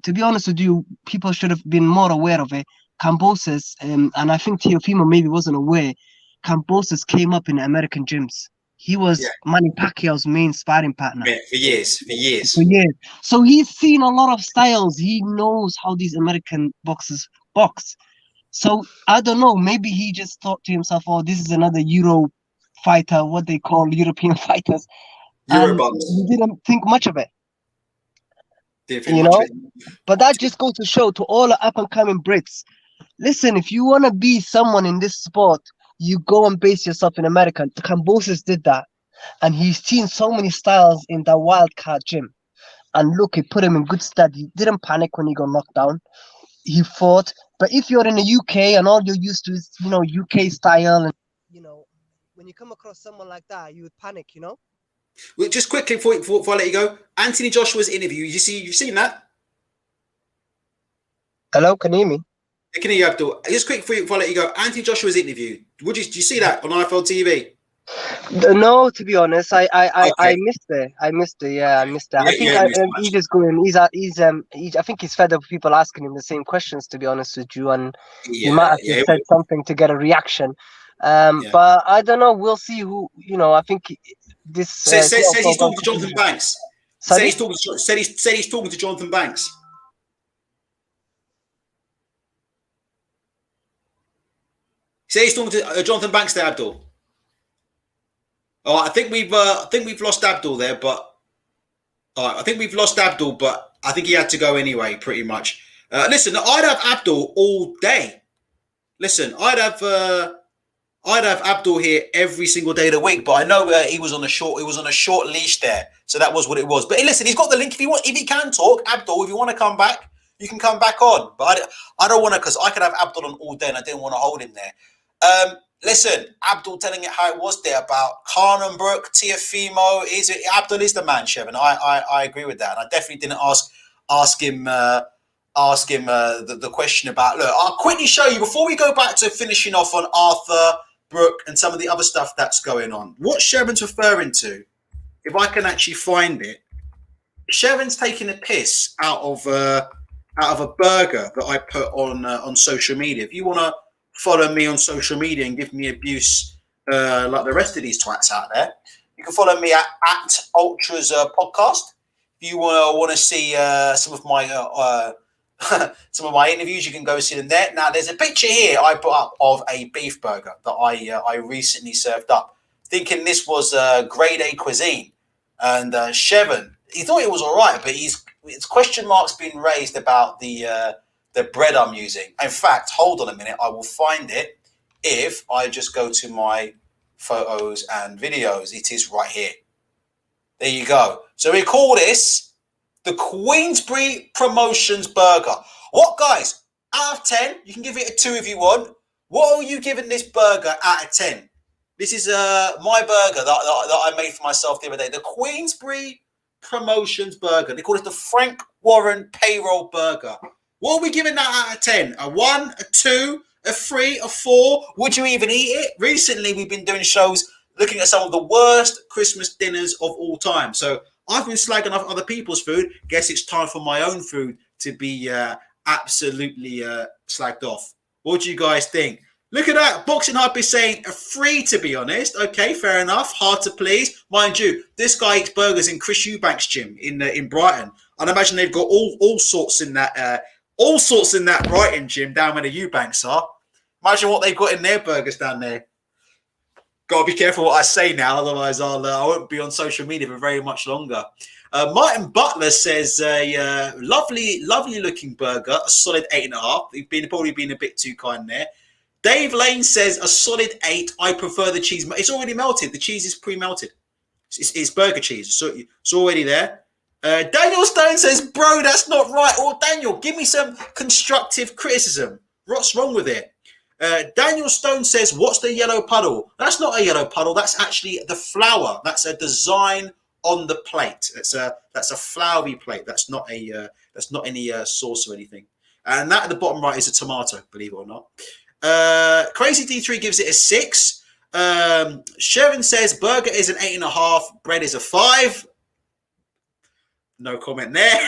to be honest with you, people should have been more aware of it. Kambosos, and I think Teofimo maybe wasn't aware, Kambosos came up in American gyms. He was Manny Pacquiao's main sparring partner. Yeah, for years. So he's seen a lot of styles. He knows how these American boxers box. So I don't know, maybe he just thought to himself, oh, this is another Euro fighter, what they call European fighters. Eurobums. He didn't think much of it. But that just goes to show to all the up-and-coming Brits, listen, if you want to be someone in this sport, you go and base yourself in America. Kambosos did that, and he's seen so many styles in that wildcard gym. And look, it put him in good stead. He didn't panic when he got knocked down. He fought. But if you're in the UK and all you're used to is, UK style, and when you come across someone like that, you would panic, Well, just quickly before I let you go, Anthony Joshua's interview. You've seen that? Hello, can you hear me? I can hear you, Abdul. Just quick before I let you go, Anthony Joshua's interview. Did you see that on IFL TV? No, to be honest, I missed it. I missed it. Yeah, I missed it. Yeah, I think he's just going. I think he's fed up with people asking him the same questions. To be honest with you, and he might have just said something to get a reaction. But I don't know. We'll see who. I think this. Says he's talking to Jonathan Banks. Said he's talking to Jonathan Banks. Say he's talking to Jonathan Banks there, Abdul. Oh, I think we've lost Abdul there, but I think he had to go anyway, pretty much. Listen, I'd have Abdul all day. Listen, I'd have Abdul here every single day of the week, but I know he was on a short leash there, so that was what it was. But hey, listen, he's got the link if he can talk. Abdul, if you want to come back, you can come back on. But I don't want to, because I could have Abdul on all day, and I didn't want to hold him there. Listen, Abdul telling it how it was there about Conor and Brook, Tiafimo. Is it Abdul is the man, Chevin? I agree with that. And I definitely didn't ask him the question about. Look, I'll quickly show you before we go back to finishing off on Arthur, Brook, and some of the other stuff that's going on. What Chevin's referring to, if I can actually find it, Chevin's taking a piss out of a burger that I put on social media. If you want to follow me on social media and give me abuse like the rest of these twats out there, you can follow me at Ultras Podcast. If you want to see some of my interviews, you can go see them there. Now, there's a picture here I put up of a beef burger that I recently served up, thinking this was grade A cuisine. And Chevin, he thought it was all right, but it's question marks being raised about the bread I'm using. In fact, hold on a minute, I will find it if I just go to my photos and videos. It is right here. There you go. So we call this the Queensbury Promotions Burger. What, guys? Out of 10, you can give it a 2 if you want. What are you giving this burger out of 10? This is my burger that I made for myself the other day. The Queensbury Promotions Burger. They call it the Frank Warren Payroll Burger. What are we giving that out of 10? A 1, a 2, a 3, a 4? Would you even eat it? Recently, we've been doing shows looking at some of the worst Christmas dinners of all time. So I've been slagging off other people's food. Guess it's time for my own food to be absolutely slagged off. What do you guys think? Look at that. Boxing Hype is saying a 3, to be honest. Okay, fair enough. Hard to please. Mind you, this guy eats burgers in Chris Eubank's gym in Brighton. I'd imagine they've got all sorts in that Brighton gym down where the Eubanks are. Imagine what they've got in their burgers down there. Got to be careful what I say now, otherwise I won't be on social media for very much longer. Martin Butler says lovely looking burger, a solid 8.5. You've probably been a bit too kind there. Dave Lane says a solid 8. I prefer the cheese. It's already melted. The cheese is pre-melted. It's burger cheese. So it's already there. Daniel Stone says, bro, that's not right. Oh, Daniel, give me some constructive criticism. What's wrong with it? Daniel Stone says, what's the yellow puddle? That's not a yellow puddle. That's actually the flour. That's a design on the plate. That's a floury plate. That's not any sauce or anything. And that at the bottom right is a tomato, believe it or not. Crazy D3 gives it a 6. Sharon says burger is an 8.5. Bread is a 5. No comment there.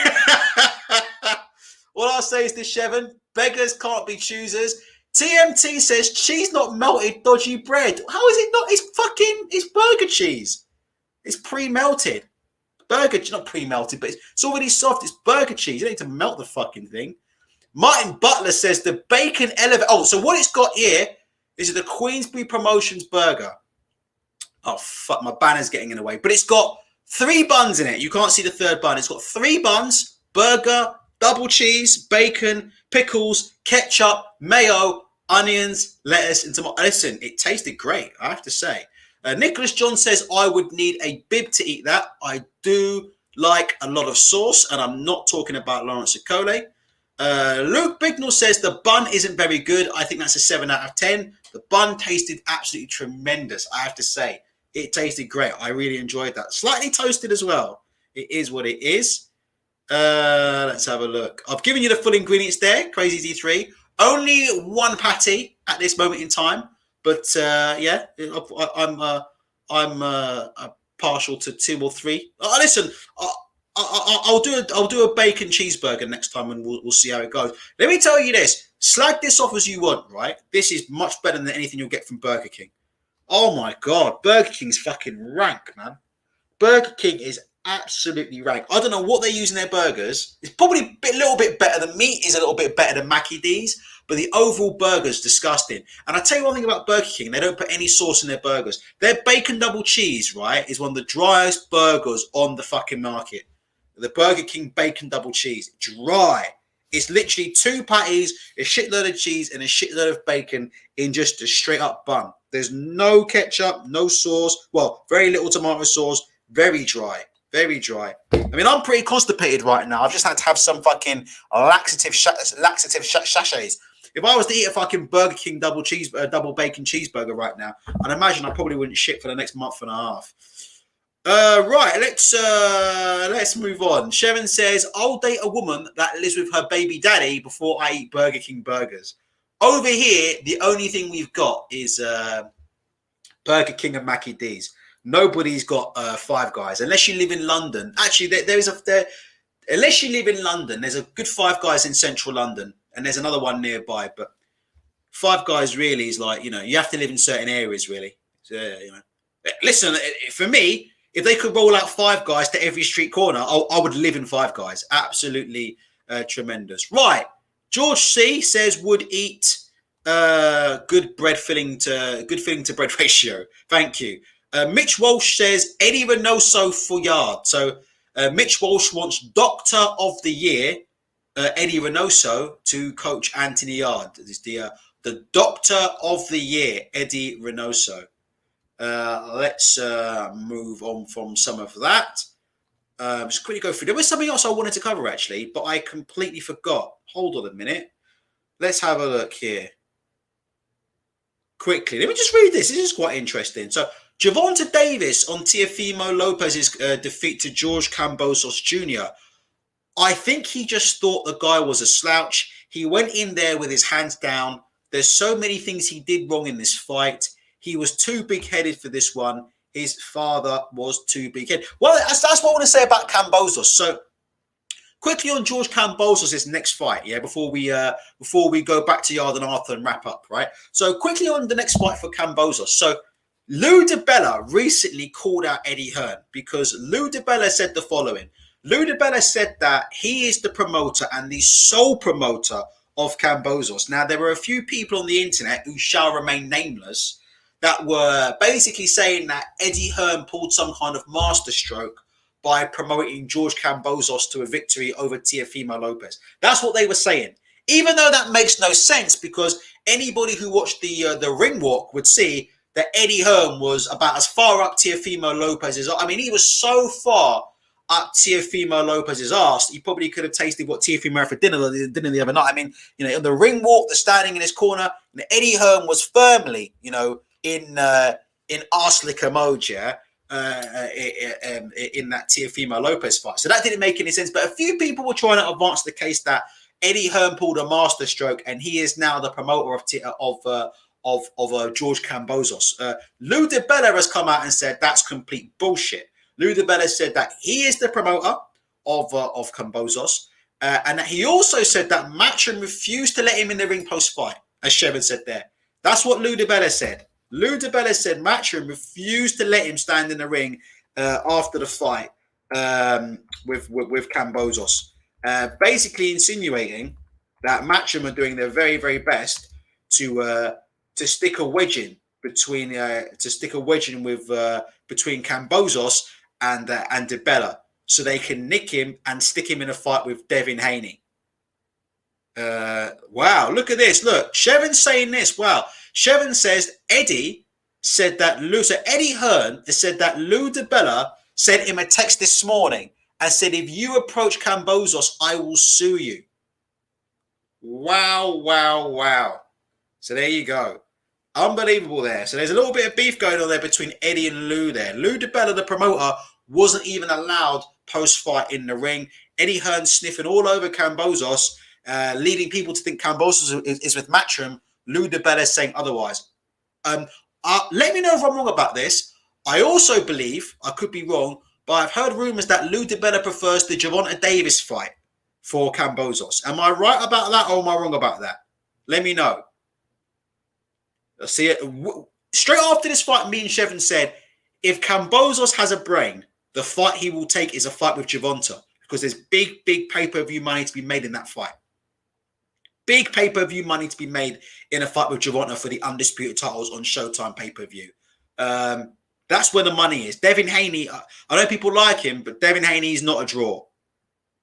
All I'll say is this, Chevin. Beggars can't be choosers. TMT says cheese not melted, dodgy bread. How is it not? It's burger cheese. It's pre-melted. Burger, not pre-melted, but it's already soft. It's burger cheese. You don't need to melt the fucking thing. Martin Butler says the bacon elevator. Oh, so what it's got here is the Queensbury Promotions Burger. Oh, fuck, my banner's getting in the way. But it's got 3 buns in it. You can't see the third bun. It's got 3 buns, burger, double cheese, bacon, pickles, ketchup, mayo, onions, lettuce, and tomato. Listen, it tasted great, I have to say. Nicholas John says, I would need a bib to eat that. I do like a lot of sauce, and I'm not talking about Lawrence Okole. Luke Bignell says the bun isn't very good. I think that's a 7 out of 10. The bun tasted absolutely tremendous, I have to say. It tasted great. I really enjoyed that. Slightly toasted as well. It is what it is. Let's have a look. I've given you the full ingredients there, Crazy D3. Only 1 patty at this moment in time. But yeah, I'm partial to 2 or 3. Listen, I'll do a bacon cheeseburger next time, and we'll see how it goes. Let me tell you this: slag this off as you want, right? This is much better than anything you'll get from Burger King. Oh my god, Burger King's fucking rank, man. Burger King is absolutely rank. I don't know what they use in their burgers. It's probably a little bit better. The meat is a little bit better than Mackie D's, but the overall burger's disgusting. And I tell you one thing about Burger King: they don't put any sauce in their burgers. Their bacon double cheese, right, is one of the driest burgers on the fucking market. The Burger King bacon double cheese, dry. It's literally 2 patties, a shitload of cheese, and a shitload of bacon in just a straight up bun. There's no ketchup, no sauce. Well, very little tomato sauce. Very dry. Very dry. I mean, I'm pretty constipated right now. I've just had to have some fucking laxative sachets. if I was to eat a fucking Burger King double bacon cheeseburger right now, I'd imagine I probably wouldn't shit for the next month and a half. Right, let's move on. Sharon says, I'll date a woman that lives with her baby daddy before I eat Burger King burgers. Over here, the only thing we've got is Burger King and Mackie D's. Nobody's got Five Guys unless you live in London. Actually, unless you live in London, there's a good Five Guys in central London, and there's another one nearby. But Five Guys really is like, you have to live in certain areas, really. So, listen, for me, if they could roll out Five Guys to every street corner, I would live in Five Guys. Absolutely tremendous. Right, George C says would eat good filling to bread ratio. Thank you. Mitch Walsh says Eddie Reynoso for Yarde. So Mitch Walsh wants Doctor of the Year, Eddie Reynoso, to coach Anthony Yarde. This is the Doctor of the Year, Eddie Reynoso. Let's move on from some of that. Just quickly go through. There was something else I wanted to cover actually, but I completely forgot. Hold on a minute. Let's have a look here. Quickly, let me just read this. This is quite interesting. So, Gervonta Davis on Teofimo Lopez's defeat to George Kambosos Jr. I think he just thought the guy was a slouch. He went in there with his hands down. There's so many things he did wrong in this fight. He was too big-headed for this one. His father was too big-headed. Well, that's what I want to say about Kambosos. So, quickly on George Kambosos' next fight, before we go back to Yarde and Arthur and wrap up, right? So, quickly on the next fight for Kambosos. So, Lou DiBella recently called out Eddie Hearn because Lou DiBella said the following. Lou DiBella said that he is the promoter and the sole promoter of Kambosos. Now, there were a few people on the internet who shall remain nameless that were basically saying that Eddie Hearn pulled some kind of masterstroke by promoting George Kambosos to a victory over Teofimo Lopez. That's what they were saying. Even though that makes no sense because anybody who watched the ring walk would see that Eddie Hearn was about as far up Teofimo Lopez's. I mean, he was so far up Teofimo Lopez's ass, he probably could have tasted what Teofimo had for dinner the other night. I mean, on the ring walk, the standing in his corner, Eddie Hearn was firmly, in arse liquor mode, in that Teofimo Lopez fight. So that didn't make any sense. But a few people were trying to advance the case that Eddie Hearn pulled a masterstroke and he is now the promoter of George Kambosos. Lou DiBella has come out and said that's complete bullshit. Lou DiBella said that he is the promoter of Kambosos, and that he also said that Matchroom refused to let him in the ring post-fight, as Shevin said there. That's what Lou DiBella said. Lou DiBella said Matchroom refused to let him stand in the ring after the fight with Kambosos, basically insinuating that Matchroom are doing their very, very best to stick a wedge in between between Kambosos and DiBella, so they can nick him and stick him in a fight with Devin Haney. Wow, look at this. Look, Shevin saying this. Wow, Shevin says Eddie said that Eddie Hearn has said that Lou DiBella sent him a text this morning and said, if you approach Kambosos, I will sue you. Wow, wow, wow. So there you go. Unbelievable there. So there's a little bit of beef going on there between Eddie and Lou there. Lou DiBella, the promoter, wasn't even allowed post-fight in the ring. Eddie Hearn sniffing all over Kambosos, leading people to think Kambosos is with Matchroom. Lou DiBella saying otherwise. Let me know if I'm wrong about this. I also believe, I could be wrong, but I've heard rumors that Lou DiBella prefers the Gervonta Davis fight for Kambosos. Am I right about that or am I wrong about that? Let me know. See it straight after this fight. Me and Shevin said, if Kambosos has a brain, the fight he will take is a fight with Gervonta because there's big pay-per-view money to be made in that fight. Big pay-per-view money to be made in a fight with Gervonta for the undisputed titles on Showtime pay-per-view. That's where the money is. Devin Haney, I know people like him, but Devin Haney is not a draw.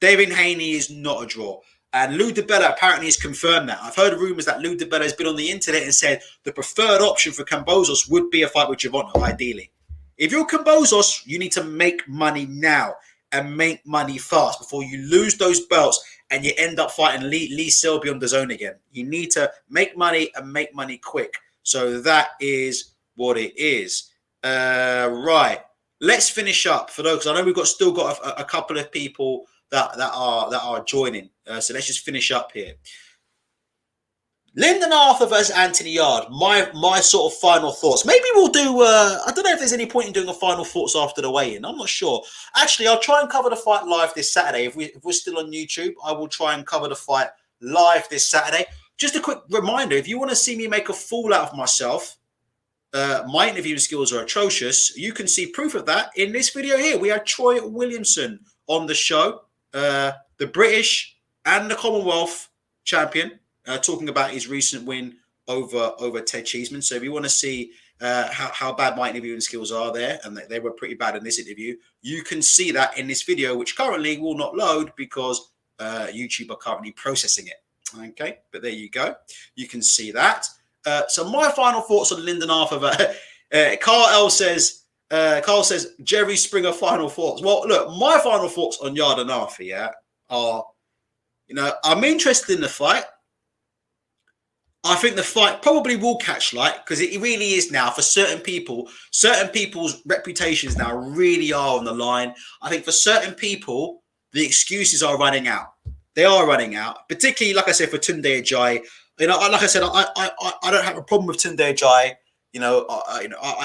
Devin Haney is not a draw. And Lou DiBella apparently has confirmed that. I've heard rumors that Lou DiBella has been on the internet and said the preferred option for Kambosos would be a fight with Gervonta, ideally. If you're Kambosos, you need to make money now and make money fast before you lose those belts and you end up fighting Lee Selby on the zone again. You need to make money and make money quick. So that is what it is. Right. Let's finish up for those. I know we've still got a couple of people that are joining. So let's just finish up here. Lyndon Arthur versus Anthony Yarde. My sort of final thoughts. Maybe we'll do. I don't know if there's any point in doing a final thoughts after the weigh-in. I'm not sure. Actually, I'll try and cover the fight live this Saturday. If we're still on YouTube, I will try and cover the fight live this Saturday. Just a quick reminder: if you want to see me make a fool out of myself, my interviewing skills are atrocious. You can see proof of that in this video here. We had Troy Williamson on the show, the British and the Commonwealth champion. Talking about his recent win over Ted Cheeseman. So if you want to see how bad my interviewing skills are there, and they were pretty bad in this interview, you can see that in this video, which currently will not load because YouTube are currently processing it. Okay, but there you go. You can see that. So my final thoughts on Lyndon Arthur. Carl says, Jerry Springer final thoughts. Well, look, my final thoughts on Yarde and Arthur, are, I'm interested in the fight. I think the fight probably will catch light because it really is now for certain people. Certain people's reputations now really are on the line. I think for certain people, the excuses are running out. They are running out, particularly, like I said, for Tunde Ajaye. Like I said, I don't have a problem with Tunde Ajaye.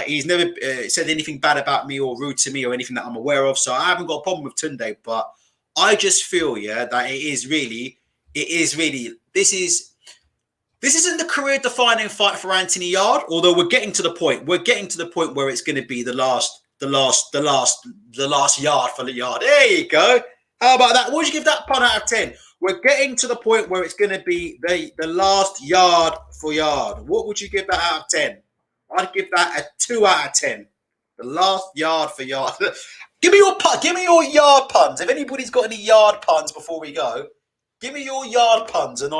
He's never said anything bad about me or rude to me or anything that I'm aware of. So I haven't got a problem with Tunde. But I just feel, that this isn't the career-defining fight for Anthony Yarde, although we're getting to the point. We're getting to the point where it's going to be the last yard for the Yarde. There you go. How about that? What would you give that pun out of 10? We're getting to the point where it's going to be the last yard for Yarde. What would you give that out of 10? I'd give that a 2 out of 10. The last yard for Yarde. Give me your yard puns. If anybody's got any yard puns before we go, give me your yard puns, and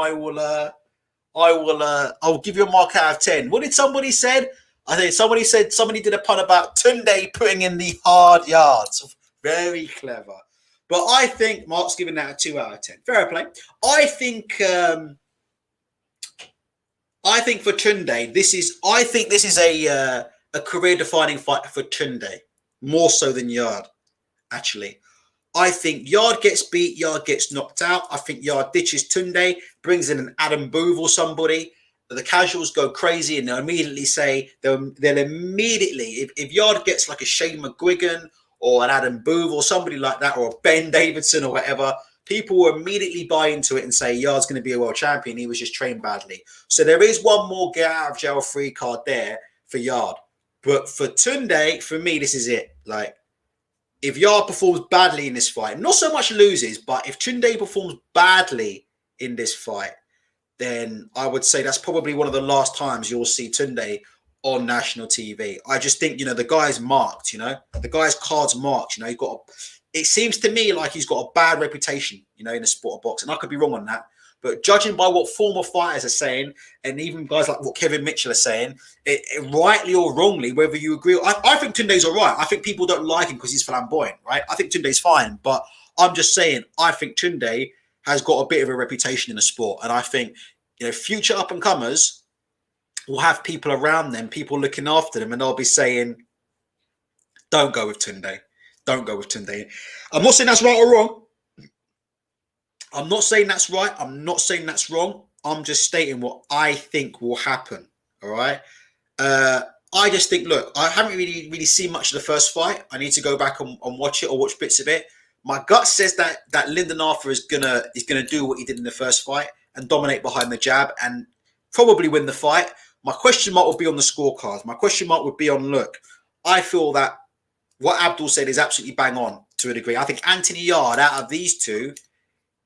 I'll give you a mark out of 10. What did somebody said? I think somebody did a pun about Tunde putting in the hard yards. Very clever. But I think Mark's giving that a 2 out of 10. Fair play. I think for Tunde, this is a career-defining fight for Tunde, more so than Yarde, actually. I think Yarde gets beat, Yarde gets knocked out. I think Yarde ditches Tunde, brings in an Adam Booth or somebody. The casuals go crazy and they'll immediately say, if Yarde gets like a Shane McGuigan or an Adam Booth or somebody like that, or a Ben Davidson or whatever, people will immediately buy into it and say Yarde's going to be a world champion. He was just trained badly. So there is one more get out of jail free card there for Yarde. But for Tunde, for me, this is it. Like, if Yarde performs badly in this fight, not so much loses, but if Tunde performs badly in this fight, then I would say that's probably one of the last times you'll see Tunde on national TV. I just think, the guy's marked, the guy's card's marked, it seems to me like he's got a bad reputation, in the sport of boxing. I could be wrong on that. But judging by what former fighters are saying, and even guys like what Kevin Mitchell are saying, rightly or wrongly, whether you agree, I think Tunde's all right. I think people don't like him because he's flamboyant, right? I think Tunde's fine. But I'm just saying, I think Tunde has got a bit of a reputation in the sport. And I think, future up-and-comers will have people around them, people looking after them, and they'll be saying, don't go with Tunde. Don't go with Tunde. I'm not saying that's right or wrong. I'm not saying that's right. I'm not saying that's wrong. I'm just stating what I think will happen. All right. I just think, look, I haven't really seen much of the first fight. I need to go back and watch it or watch bits of it. My gut says that Lyndon Arthur is gonna do what he did in the first fight and dominate behind the jab and probably win the fight. My question mark would be on the scorecards. My question mark would be on, look, I feel that what Abdul said is absolutely bang on to a degree. I think Anthony Yarde, out of these two,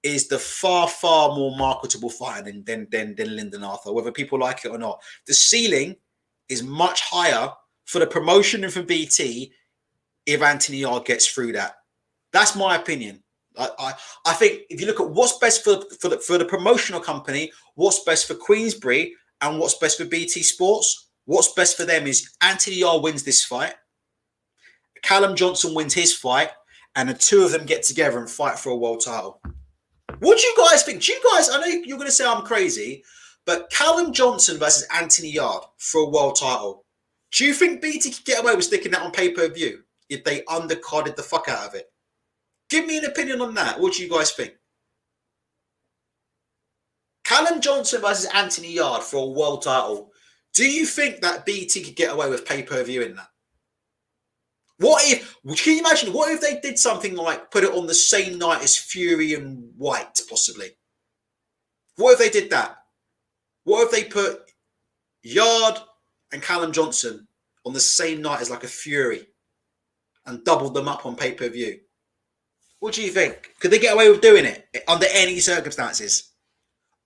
is the far more marketable fighter than Lyndon Arthur, whether people like it or not. The ceiling is much higher for the promotion and for BT if Anthony Yarde gets through that. That's my opinion. I think if you look at what's best for the promotional company, what's best for Queensberry, and what's best for BT Sports, what's best for them is Anthony Yarde wins this fight, Callum Johnson wins his fight, and the two of them get together and fight for a world title. What do you guys think? Do you guys? I know you're going to say I'm crazy, but Callum Johnson versus Anthony Yarde for a world title. Do you think BT could get away with sticking that on pay-per-view if they undercarded the fuck out of it? Give me an opinion on that. What do you guys think? Callum Johnson versus Anthony Yarde for a world title. Do you think that BT could get away with pay-per-view in that? What if, can you imagine, what if they did something like put it on the same night as Fury and White, possibly? What if they did that? What if they put Yarde and Callum Johnson on the same night as like a Fury and doubled them up on pay-per-view? What do you think? Could they get away with doing it under any circumstances?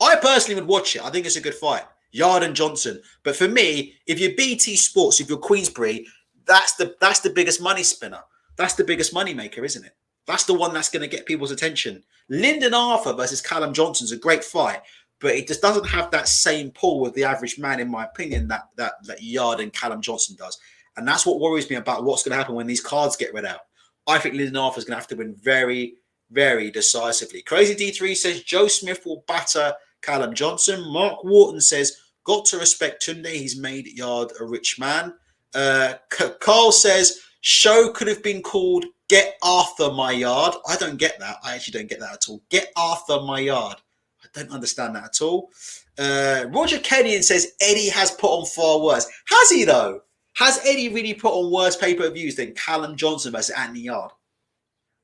I personally would watch it. I think it's a good fight. Yarde and Johnson. But for me, if you're BT Sports, if you're Queensbury, that's the biggest money spinner. That's the biggest money maker, isn't it? That's the one that's going to get people's attention. Lyndon Arthur versus Callum Johnson's a great fight, but it just doesn't have that same pull with the average man, in my opinion, that Yarde and Callum Johnson does. And that's what worries me about what's going to happen when these cards get read out. I think Lyndon Arthur is going to have to win very, very decisively. Crazy D3 says Joe Smith will batter Callum Johnson. Mark Wharton says, got to respect Tunde. He's made Yarde a rich man. Carl says, show could have been called Get Arthur My Yard. I don't get that. I actually don't get that at all. Get Arthur My Yard. I don't understand that at all. Roger Kenyon says Eddie has put on far worse. Has he though? Has Eddie really put on worse pay-per-views than Callum Johnson versus Anthony Yarde?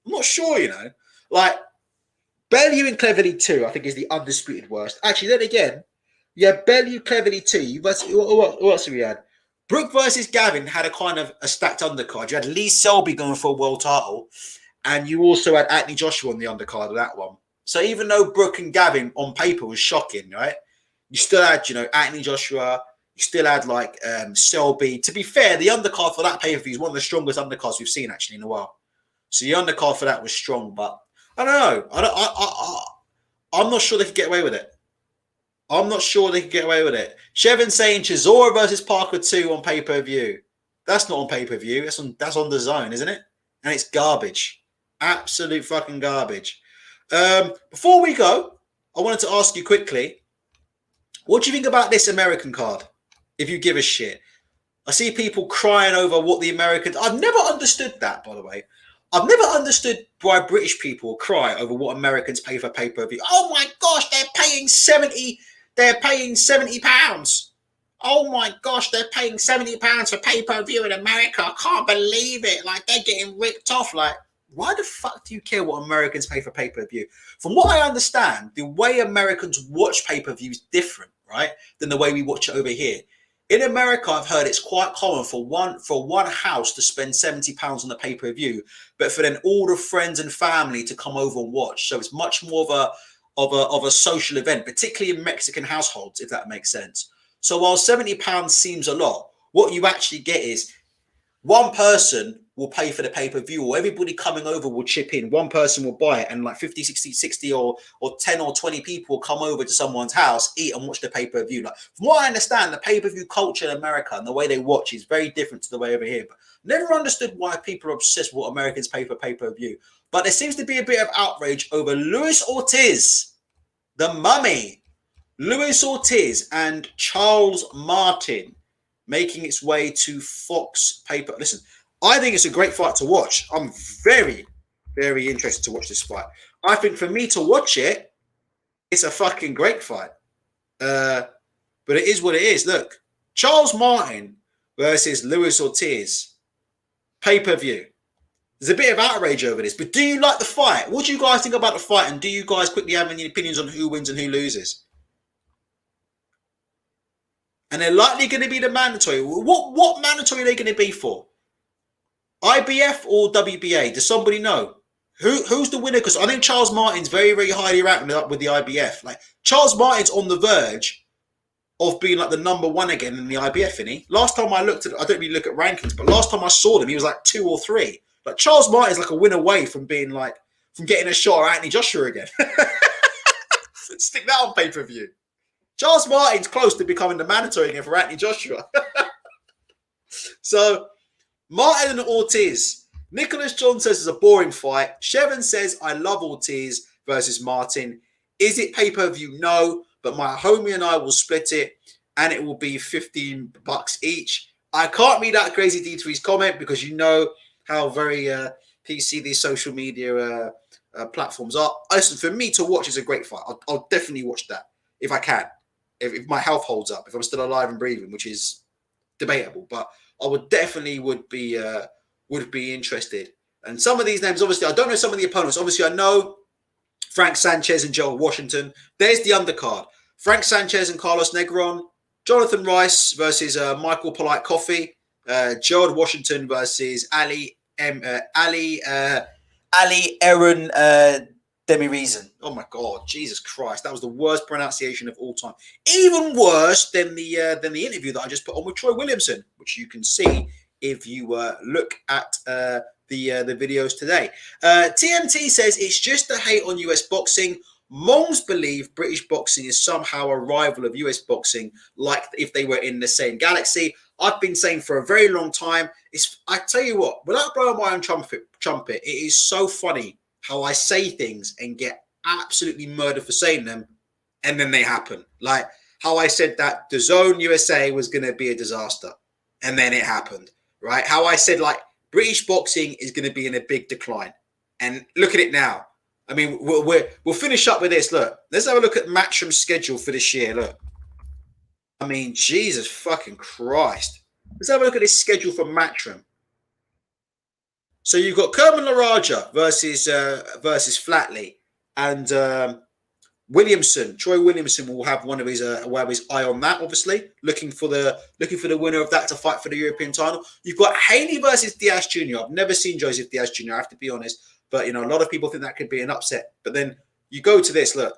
I'm not sure, you know. Like, Bellew and Cleverly 2, I think, is the undisputed worst. Actually, then again, yeah, Bellew, Cleverly 2. What else have we had? Brook versus Gavin had a kind of a stacked undercard. You had Lee Selby going for a world title, and you also had Anthony Joshua on the undercard of that one. So even though Brook and Gavin on paper was shocking, right? You still had, you know, Anthony Joshua. You still had like Selby. To be fair, the undercard for that pay-per-view is one of the strongest undercards we've seen actually in a while. So the undercard for that was strong, but I don't know. I'm not sure they could get away with it. I'm not sure they could get away with it. Chevin saying Chisora versus Parker 2 on pay-per-view. That's not on pay-per-view. That's on the zone, isn't it? And it's garbage. Absolute fucking garbage. Before we go, I wanted to ask you quickly, what do you think about this American card? If you give a shit. I see people crying over what the Americans... I've never understood that, by the way. I've never understood why British people cry over what Americans pay for pay-per-view. Oh my gosh, they're paying 70... They're paying £70. Oh my gosh, they're paying £70 for pay-per-view in America. I can't believe it. Like, they're getting ripped off. Like, why the fuck do you care what Americans pay for pay-per-view? From what I understand, the way Americans watch pay-per-view is different, right, than the way we watch it over here. In America, I've heard it's quite common for one house to spend £70 on the pay-per-view, but for then all the friends and family to come over and watch. So it's much more of a social event, particularly in Mexican households, if that makes sense. So while £70 seems a lot, what you actually get is one person will pay for the pay-per-view, or everybody coming over will chip in. One person will buy it, and like 50, 60 or 10 or 20 people will come over to someone's house, eat and watch the pay-per-view. Like, from what I understand, the pay-per-view culture in America and the way they watch is very different to the way over here. But never understood why people are obsessed with what Americans pay for pay-per-view. But there seems to be a bit of outrage over Luis Ortiz, the mummy, Luis Ortiz and Charles Martin making its way to Fox paper. Listen, I think it's a great fight to watch. I'm very, very interested to watch this fight. I think for me to watch it, it's a fucking great fight. But it is what it is. Look, Charles Martin versus Luis Ortiz, pay-per-view. There's a bit of outrage over this, but do you like the fight? What do you guys think about the fight? And do you guys quickly have any opinions on who wins and who loses? And they're likely going to be the mandatory. What mandatory are they going to be for? IBF or WBA? Does somebody know? Who's the winner? Because I think Charles Martin's very, very highly ranked up with the IBF. Like, Charles Martin's on the verge of being like the number one again in the IBF, isn't he? Last time I looked at, I don't really look at rankings, but last time I saw them, he was like 2 or 3. Like, Charles Martin's like a win away from being like, from getting a shot at Anthony Joshua again. Stick that on pay-per-view. Charles Martin's close to becoming the mandatory again for Anthony Joshua. So, Martin and Ortiz. Nicholas John says it's a boring fight. Chevin says, I love Ortiz. versus Martin. Is it pay-per-view? No, but my homie and I will split it, and it will be $15 each. I can't read that crazy D3's comment because you know how very PC these social media platforms are. Listen, for me to watch is a great fight. I'll definitely watch that if I can, if my health holds up, if I'm still alive and breathing, which is debatable. But I would definitely would be interested. And some of these names, obviously, I don't know some of the opponents. Obviously, I know Frank Sanchez and Joel Washington. There's the undercard. Frank Sanchez and Carlos Negron. Jonathan Rice versus Michael Polite Coffee. Gerald Washington versus Ali Aaron Demi Reason. Oh my God, Jesus Christ! That was the worst pronunciation of all time. Even worse than the interview that I just put on with Troy Williamson, which you can see if you look at the videos today. TMT says it's just a hate on US boxing. Mongs believe British boxing is somehow a rival of US boxing, like if they were in the same galaxy. I've been saying for a very long time, I tell you what, without blowing my own trumpet, it is so funny how I say things and get absolutely murdered for saying them, and then they happen. Like how I said that the Zone USA was going to be a disaster, and then it happened, right? How I said like British boxing is going to be in a big decline, and look at it now. I mean, we'll finish up with this. Look, let's have a look at Matchroom's schedule for this year. Look, I mean, Jesus fucking Christ. Let's have a look at this schedule for Matchroom. So you've got Kerman Laraja versus Flatley, and Williamson. Troy Williamson will have will have his eye on that. Obviously, looking for the winner of that to fight for the European title. You've got Haney versus Diaz Jr. I've never seen Joseph Diaz Jr. I have to be honest. But, you know, a lot of people think that could be an upset. But then you go to this, look.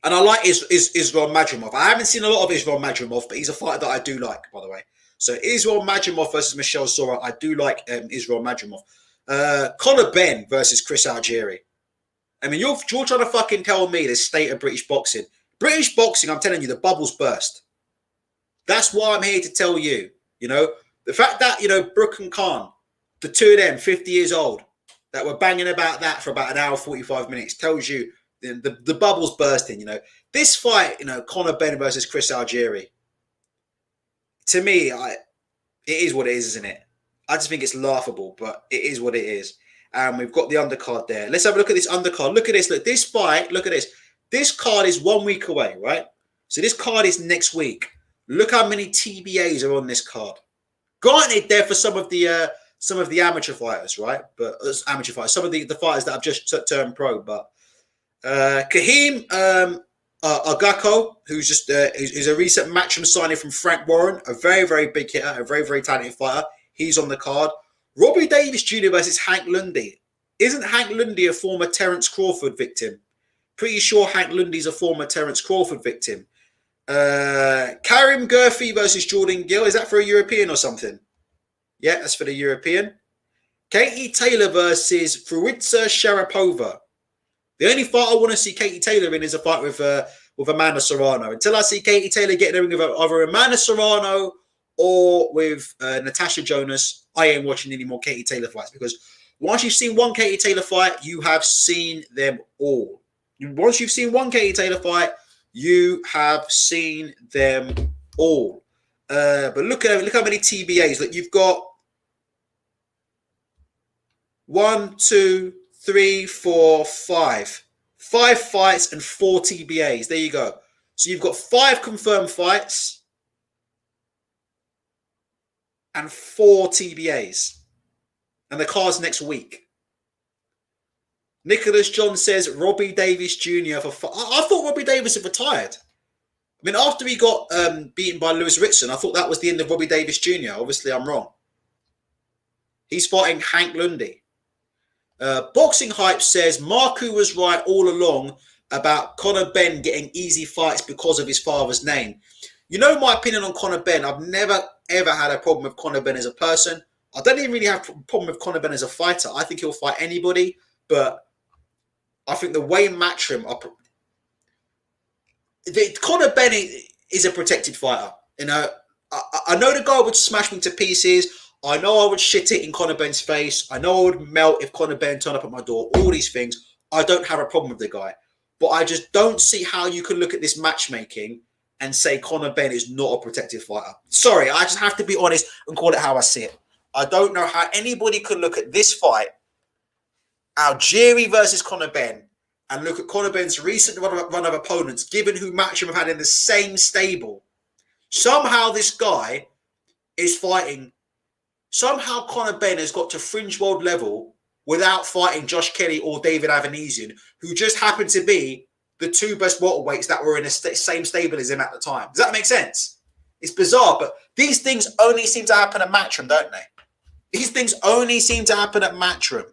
And I like Israel Madrimov. I haven't seen a lot of Israel Madrimov, but he's a fighter that I do like, by the way. So Israel Madrimov versus Michelle Zora. I do like Israel Madrimov. Conor Benn versus Chris Algeri. I mean, you're trying to fucking tell me the state of British boxing. British boxing, I'm telling you, the bubbles burst. That's why I'm here to tell you. You know, the fact that, you know, Brook and Khan, the two of them, 50 years old, that were banging about that for about an hour, 45 minutes, tells you the bubble's bursting, you know. This fight, you know, Conor Benn versus Chris Algeri, to me, it is what it is, isn't it? I just think it's laughable, but it is what it is. And we've got the undercard there. Let's have a look at this undercard. Look at this. Look, this fight, look at this. This card is 1 week away, right? So this card is next week. Look how many TBAs are on this card. Granted, they're for some of the amateur fighters, right? But amateur fighters, some of the fighters that have just turned pro. But Kahim Agako, who's a recent Matchroom signing from Frank Warren, a very, very big hitter, a very, very talented fighter. He's on the card. Robbie Davis Jr. versus Hank Lundy. Isn't Hank Lundy a former Terence Crawford victim? Pretty sure Hank Lundy's a former Terence Crawford victim. Karim Gurfi versus Jordan Gill. Is that for a European or something? Yeah, that's for the European. Katie Taylor versus Fruitsa Sharapova. The only fight I want to see Katie Taylor in is a fight with Amanda Serrano. Until I see Katie Taylor getting a ring with either Amanda Serrano or with Natasha Jonas, I ain't watching any more Katie Taylor fights, because once you've seen one Katie Taylor fight, you have seen them all. Once you've seen one Katie Taylor fight, you have seen them all. But look how many TBAs. Look, you've got 1, 2, 3, 4, 5. 5 fights and 4 TBAs. There you go. So you've got 5 confirmed fights and 4 TBAs. And the card's next week. Nicholas John says Robbie Davis Jr. I thought Robbie Davis had retired. I mean, after he got beaten by Lewis Ritson, I thought that was the end of Robbie Davis Jr. Obviously, I'm wrong. He's fighting Hank Lundy. Boxing Hype says Marku was right all along about Conor Benn getting easy fights because of his father's name. You know my opinion on Conor Benn. I've never, ever had a problem with Conor Benn as a person. I don't even really have a problem with Conor Benn as a fighter. I think he'll fight anybody, but I think the way Matchroom Conor Benn is a protected fighter. You know, I know the guy would smash me to pieces. I know I would shit it in Conor Benn's face. I know I would melt if Conor Benn turned up at my door. All these things. I don't have a problem with the guy. But I just don't see how you can look at this matchmaking and say Conor Benn is not a protected fighter. Sorry, I just have to be honest and call it how I see it. I don't know how anybody could look at this fight, Algeri versus Conor Benn, and look at Conor Benn's recent run of opponents, given who Matchroom have had in the same stable. Somehow this guy is fighting. Somehow Conor Benn has got to fringe world level without fighting Josh Kelly or David Avanesian, who just happened to be the two best welterweights that were in the same stable as him at the time. Does that make sense? It's bizarre, but these things only seem to happen at Matchroom, don't they? These things only seem to happen at Matchroom.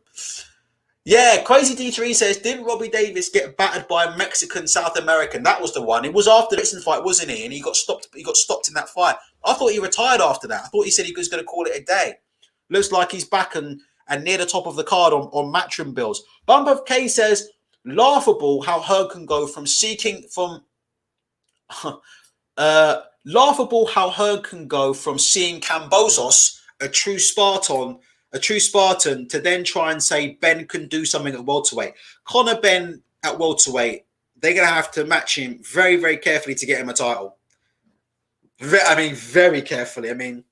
Yeah, Crazy D3 says, didn't Robbie Davis get battered by a Mexican South American? That was the one. It was after the Dixon fight, wasn't he? And he got stopped. He got stopped in that fight. I thought he retired after that. I thought he said he was going to call it a day. Looks like he's back and near the top of the card on Matchroom bills. Bump of K says, laughable how Hearn can go from laughable how Hearn can go from seeing Kambosos, a true Spartan, to then try and say Ben can do something at welterweight. Conor Benn at welterweight, they're going to have to match him very, very carefully to get him a title. Very carefully. They're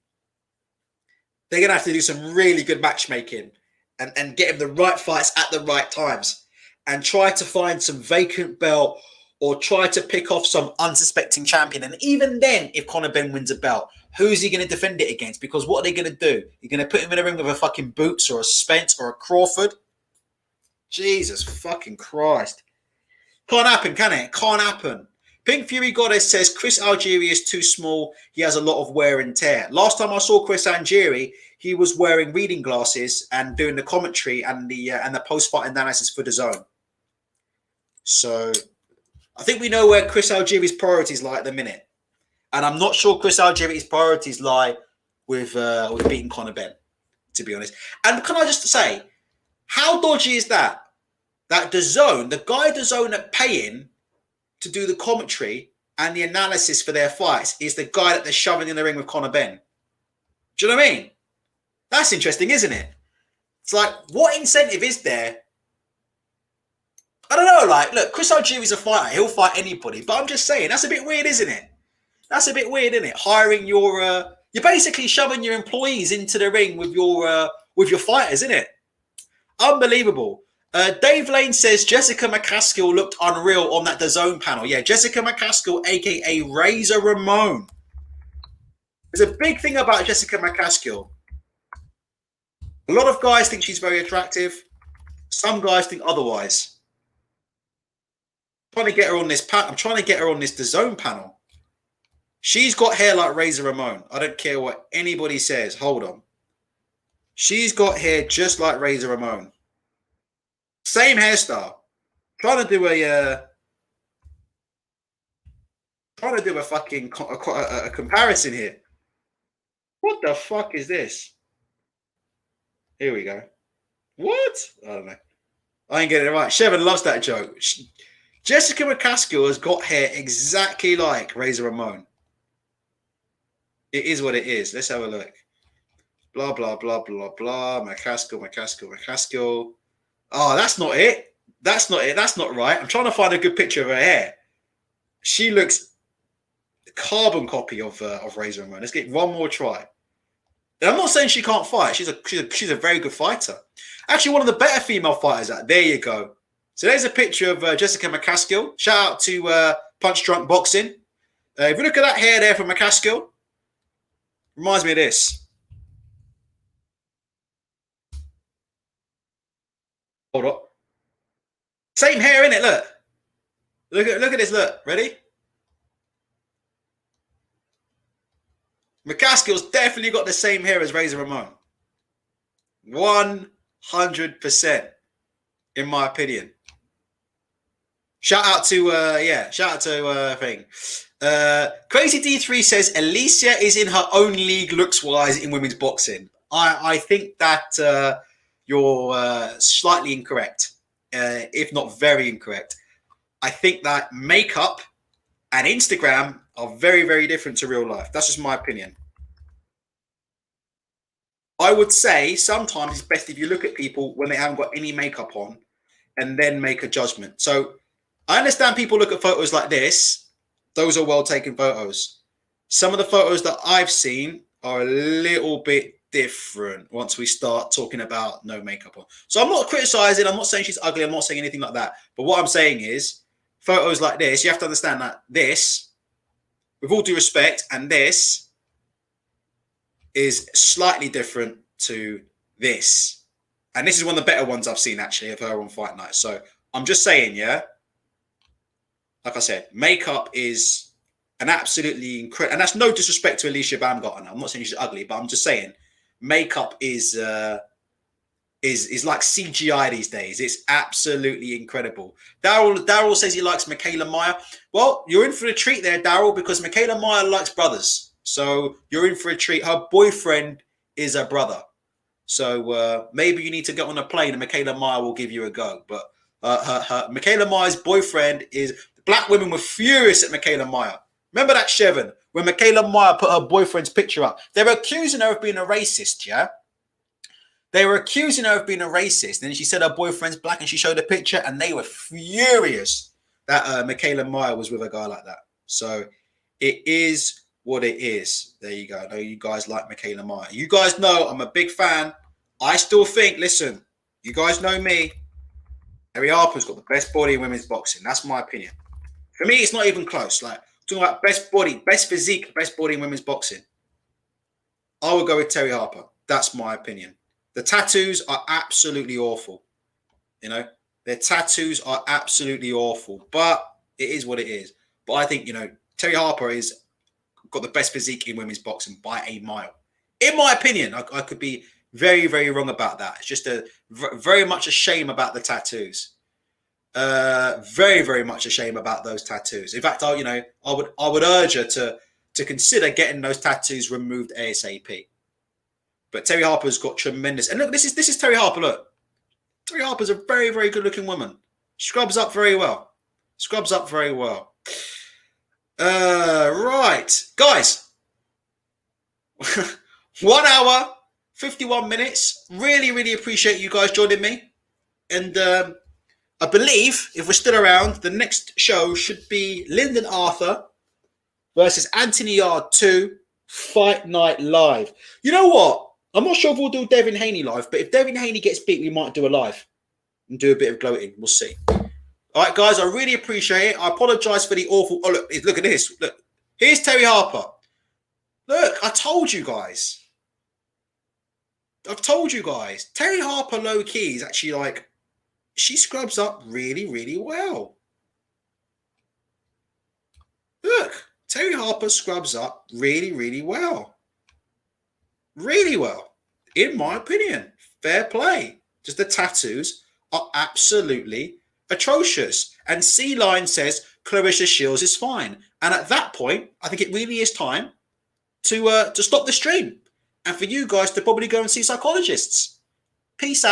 going to have to do some really good matchmaking and get him the right fights at the right times and try to find some vacant belt or try to pick off some unsuspecting champion. And even then, if Conor Benn wins a belt, who's he going to defend it against? Because what are they going to do? You're going to put him in a ring with a fucking Boots or a Spence or a Crawford? Jesus fucking Christ. Can't happen, can it? Can't happen. Pink Fury Goddess says Chris Algeri is too small. He has a lot of wear and tear. Last time I saw Chris Algeri, he was wearing reading glasses and doing the commentary and the post-fight analysis for DAZN. So I think we know where Chris Algeri's priorities lie at the minute. And I'm not sure Chris Algeri's priorities lie with beating Conor Benn, to be honest. And can I just say, how dodgy is that? That DAZN, the guy DAZN are paying to do the commentary and the analysis for their fights is the guy that they're shoving in the ring with Conor Benn. Do you know what I mean? That's interesting, isn't it? It's like, what incentive is there? I don't know, look, Chris Algeri's a fighter. He'll fight anybody. But I'm just saying, that's a bit weird, isn't it? That's a bit weird, isn't it? Hiring you're basically shoving your employees into the ring with your fighters, isn't it? Unbelievable. Dave Lane says Jessica McCaskill looked unreal on that DAZN panel. Yeah, Jessica McCaskill, a.k.a. Razor Ramon. There's a big thing about Jessica McCaskill. A lot of guys think she's very attractive. Some guys think otherwise. I'm trying to get her on this DAZN panel. She's got hair like Razor Ramon. I don't care what anybody says. Hold on. She's got hair just like Razor Ramon. Same hairstyle. Trying to do a fucking a comparison here. What the fuck is this? Here we go. What? I don't know. I ain't getting it right. Shevin loves that joke. Jessica McCaskill has got hair exactly like Razor Ramon. It is what it is. Let's have a look. Blah, blah, blah, blah, blah. McCaskill. Oh, that's not it. That's not it. That's not right. I'm trying to find a good picture of her hair. She looks a carbon copy of Razor Ramon. Let's get one more try. And I'm not saying she can't fight. She's a very good fighter. Actually, one of the better female fighters. There you go. So there's a picture of Jessica McCaskill. Shout out to Punch Drunk Boxing. If you look at that hair there from McCaskill, reminds me of this. Hold up. Same hair, innit? Look at this. Look, ready? McCaskill's definitely got the same hair as Razor Ramon. 100%, in my opinion. Shout out to thing. Crazy D3 says Alicia is in her own league looks-wise in women's boxing. I think that you're slightly incorrect, if not very incorrect. I think that makeup and Instagram are very, very different to real life. That's just my opinion. I would say sometimes it's best if you look at people when they haven't got any makeup on and then make a judgment. So I understand people look at photos like this. Those are well taken photos. Some of the photos that I've seen are a little bit different once we start talking about no makeup on. So I'm not criticizing. I'm not saying she's ugly. I'm not saying anything like that. But what I'm saying is photos like this, you have to understand that this, with all due respect, and this is slightly different to this. And this is one of the better ones I've seen, actually, of her on Fight Night. So I'm just saying, yeah, like I said, makeup is an absolutely incredible, and that's no disrespect to Alicia Baumgartner. I'm not saying she's ugly, but I'm just saying makeup is like CGI these days. It's absolutely incredible. Daryl says he likes Michaela Meyer. Well, you're in for a treat there, Daryl, because Michaela Meyer likes brothers. So you're in for a treat. Her boyfriend is a brother. So maybe you need to get on a plane and Michaela Meyer will give you a go. But Michaela Meyer's boyfriend is... Black women were furious at Michaela Meyer. Remember that, Chevron? When Michaela Meyer put her boyfriend's picture up. They were accusing her of being a racist, yeah? They were accusing her of being a racist. And then she said her boyfriend's black and she showed a picture and they were furious that Michaela Meyer was with a guy like that. So it is what it is. There you go. I know you guys like Michaela Meyer. You guys know I'm a big fan. I still think, listen, you guys know me. Terry Harper's got the best body in women's boxing. That's my opinion. For me, it's not even close. Like, talking about best body, best physique, best body in women's boxing. I would go with Terry Harper. That's my opinion. The tattoos are absolutely awful. You know, their tattoos are absolutely awful. But it is what it is. But I think, you know, Terry Harper is got the best physique in women's boxing by a mile. In my opinion, I could be very, very wrong about that. It's just very much a shame about the tattoos. Very, very much a shame about those tattoos. In fact, I would urge her to consider getting those tattoos removed ASAP. But Terry Harper's got tremendous. And look, this is Terry Harper. Look, Terry Harper's a very, very good looking woman. Scrubs up very well. Scrubs up very well. Right, guys. 1 hour, 51 minutes. Really, really appreciate you guys joining me. And I believe if we're still around, the next show should be Lyndon Arthur versus Anthony Yarde 2 Fight Night Live. You know what? I'm not sure if we'll do Devin Haney live, but if Devin Haney gets beat, we might do a live and do a bit of gloating. We'll see. All right, guys, I really appreciate it. I apologize for the awful... Oh, look at this. Look, here's Terry Harper. Look, I told you guys. I've told you guys. Terry Harper low-key is actually like... She scrubs up really, really well. Look, Terry Harper scrubs up really, really well. Really well, in my opinion. Fair play. Just the tattoos are absolutely atrocious. And C-Line says Clarissa Shields is fine. And at that point, I think it really is time to stop the stream. And for you guys to probably go and see psychologists. Peace out.